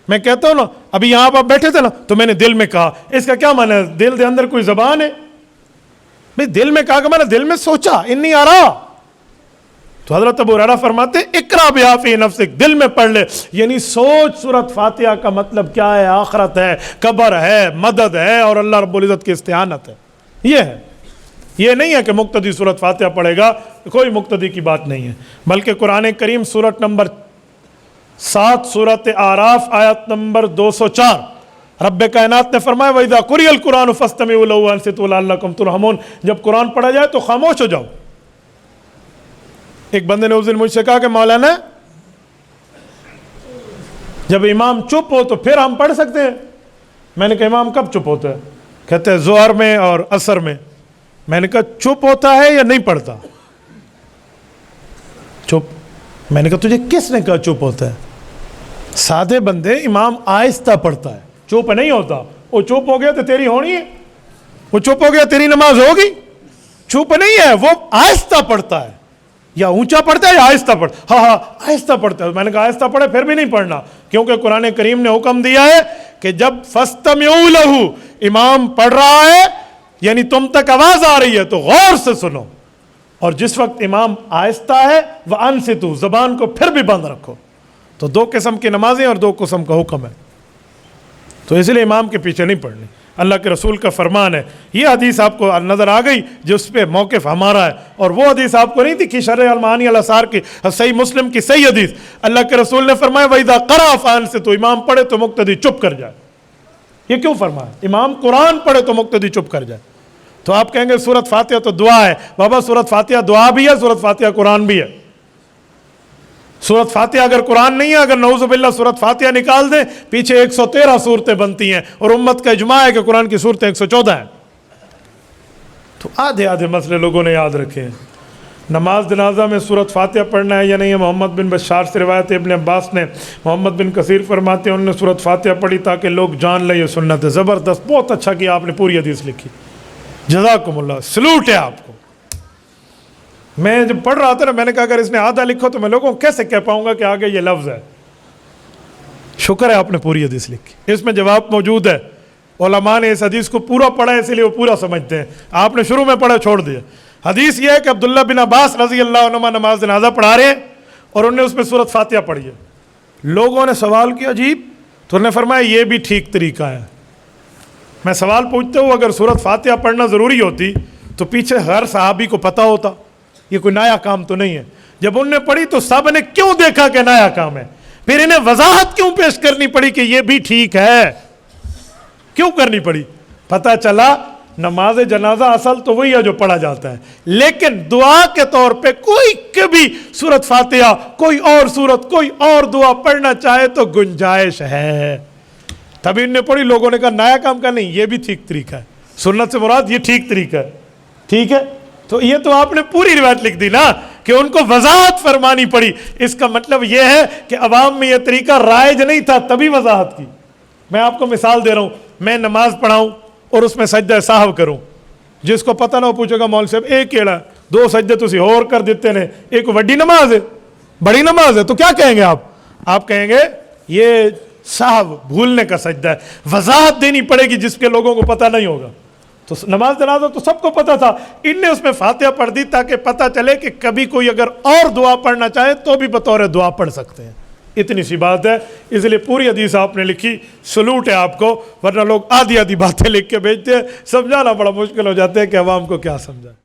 میں کہتا ہوں نا ابھی یہاں آپ بیٹھے تھے نا تو میں نے دل میں کہا، اس کا کیا معنی ہے؟ دل دے اندر کوئی زبان ہے بھئی؟ دل میں کہا کہ میں نے دل میں سوچا، انی آرا. تو حضرت ابو ہریرہ فرماتے اقرا بہا فی نفسک، دل میں پڑھ لے. یعنی سوچ سورۃ فاتحہ کا مطلب کیا ہے؟ آخرت ہے، قبر ہے، مدد ہے اور اللہ رب العزت کی استعانت ہے. یہ ہے. یہ نہیں ہے کہ مقتدی سورۃ فاتحہ پڑھے گا، کوئی مقتدی کی بات نہیں ہے. بلکہ قرآن کریم سورت نمبر 7 سورۃ اعراف آیت نمبر 204 رب کائنات نے فرمایا وَإِذَا قُرِئَ الْقُرْآنُ فَاسْتَمِعُوا لَهُ وَأَنصِتُوا لَعَلَّكُمْ تُرْحَمُونَ. جب قرآن پڑھا جائے تو خاموش ہو جاؤ. ایک بندے نے اس دن مجھ سے کہا کہ مولانا جب امام چپ ہو تو پھر ہم پڑھ سکتے ہیں. میں نے کہا امام کب چپ ہوتا ہے؟ کہتے ہیں ظہر میں اور عصر میں. میں نے کہا چپ ہوتا ہے یا نہیں پڑھتا؟ چپ. میں نے کہا تجھے کس نے کہا چپ ہوتا ہے؟ سادے بندے امام آہستہ پڑھتا ہے، چپ نہیں ہوتا. وہ چپ ہو گیا تو تیری ہونی ہے، وہ چپ ہو گیا تیری نماز ہوگی. چپ نہیں ہے، وہ آہستہ پڑھتا ہے. یا اونچا پڑھتا ہے یا آہستہ پڑھتا ہے؟ ہاں آہستہ پڑھتا ہے. میں نے کہا آہستہ پڑھے پھر بھی نہیں پڑھنا، کیونکہ قرآن کریم نے حکم دیا ہے کہ جب فَاسْتَمِعُوا لَهُ امام پڑھ رہا ہے یعنی تم تک آواز آ رہی ہے تو غور سے سنو. اور جس وقت امام آہستہ ہے وَأَنصِتُوا زبان کو پھر بھی بند رکھو. تو دو قسم کی نمازیں اور دو قسم کا حکم ہے. تو اس لیے امام کے پیچھے نہیں پڑھنی. اللہ کے رسول کا فرمان ہے. یہ حدیث آپ کو نظر آ گئی جس پہ موقف ہمارا ہے, اور وہ حدیث آپ کو نہیں تھی کہ شرح المعانی الاثار کی صحیح مسلم کی صحیح حدیث. اللہ کے رسول نے فرمایا وَإِذَا قَرَأَ فَأَنصِتُ, تو امام پڑھے تو مقتدی چپ کر جائے. یہ کیوں فرمایا؟ امام قرآن پڑھے تو مقتدی چپ کر جائے. تو آپ کہیں گے سورۃ فاتحہ تو دعا ہے. بابا سورۃ فاتحہ دعا بھی ہے, سورۃ فاتحہ قرآن بھی ہے. سورۃ فاتحہ اگر قرآن نہیں ہے, اگر نعوذ باللہ سورۃ فاتحہ نکال دیں, پیچھے 113 صورتیں بنتی ہیں, اور امت کا اجماع ہے کہ قرآن کی صورتیں 114 ہیں. تو آدھے مسئلے لوگوں نے یاد رکھے ہیں. نماز جنازہ میں سورۃ فاتحہ پڑھنا ہے یا نہیں ہے. محمد بن بشار سے روایت ہے, ابن عباس نے, محمد بن کثیر فرماتے ہیں انہوں نے سورۃ فاتحہ پڑھی تاکہ لوگ جان لیں یہ سنت ہے. زبردست, بہت اچھا کیا آپ نے, پوری حدیث لکھی, جزاکم اللہ, سلوٹ ہے آپ کو. میں جب پڑھ رہا تھا نا, میں نے کہا اگر اس نے آدھا لکھو تو میں لوگوں کو کیسے کہہ پاؤں گا کہ آگے یہ لفظ ہے. شکر ہے آپ نے پوری حدیث لکھی, اس میں جواب موجود ہے. علماء نے اس حدیث کو پورا پڑھا ہے, اسی لیے وہ پورا سمجھتے ہیں. آپ نے شروع میں پڑھا چھوڑ دیا. حدیث یہ ہے کہ عبداللہ بن عباس رضی اللہ عنہما نماز جنازہ پڑھا رہے ہیں, اور انہوں نے اس میں سورۃ فاتحہ پڑھی ہے. لوگوں نے سوال کیا عجیب, تو انہوں نے فرمایا یہ بھی ٹھیک طریقہ ہے. میں سوال پوچھتا ہوں, اگر سورۃ فاتحہ پڑھنا ضروری ہوتی تو پیچھے ہر صحابی کو پتہ ہوتا, یہ کوئی نیا کام تو نہیں ہے. جب انہوں نے پڑھی تو سب نے کیوں دیکھا کہ نیا کام ہے, پھر انہیں وضاحت کیوں پیش کرنی پڑی کہ یہ بھی ٹھیک ہے, کیوں کرنی پڑی؟ پتہ چلا نماز جنازہ اصل تو وہی ہے جو پڑھا جاتا ہے, لیکن دعا کے طور پہ کوئی کبھی سورۃ فاتحہ, کوئی اور سورت, کوئی اور دعا پڑھنا چاہے تو گنجائش ہے. تبھی انہوں نے پڑھی, لوگوں نے کہا نیا کام کا نہیں, یہ بھی ٹھیک طریقہ ہے. سنت سے مراد یہ ٹھیک طریقہ ہے. ٹھیک ہے, تو یہ تو آپ نے پوری روایت لکھ دی نا کہ ان کو وضاحت فرمانی پڑی. اس کا مطلب یہ ہے کہ عوام میں یہ طریقہ رائج نہیں تھا, تبھی وضاحت کی. میں آپ کو مثال دے رہا ہوں, میں نماز پڑھاؤں اور اس میں سجدہ سہو کروں, جس کو پتہ نہ ہو پوچھے گا مول صاحب ایک کیڑا 2 سجدے تسی اور کر دیتے نے, ایک وڈی نماز ہے, بڑی نماز ہے, تو کیا کہیں گے آپ؟ آپ کہیں گے یہ سہو, بھولنے کا سجدہ ہے. وضاحت دینی پڑے گی جس کے لوگوں کو پتہ نہیں ہوگا. تو نماز جنازہ تو سب کو پتہ تھا, ان نے اس میں فاتحہ پڑھ دی تاکہ پتہ چلے کہ کبھی کوئی اگر اور دعا پڑھنا چاہے تو بھی بطور دعا پڑھ سکتے ہیں. اتنی سی بات ہے, اس لیے پوری حدیث آپ نے لکھی, سلوٹ ہے آپ کو. ورنہ لوگ آدھی باتیں لکھ کے بھیجتے ہیں, سمجھانا بڑا مشکل ہو جاتا ہے کہ عوام کو کیا سمجھائے.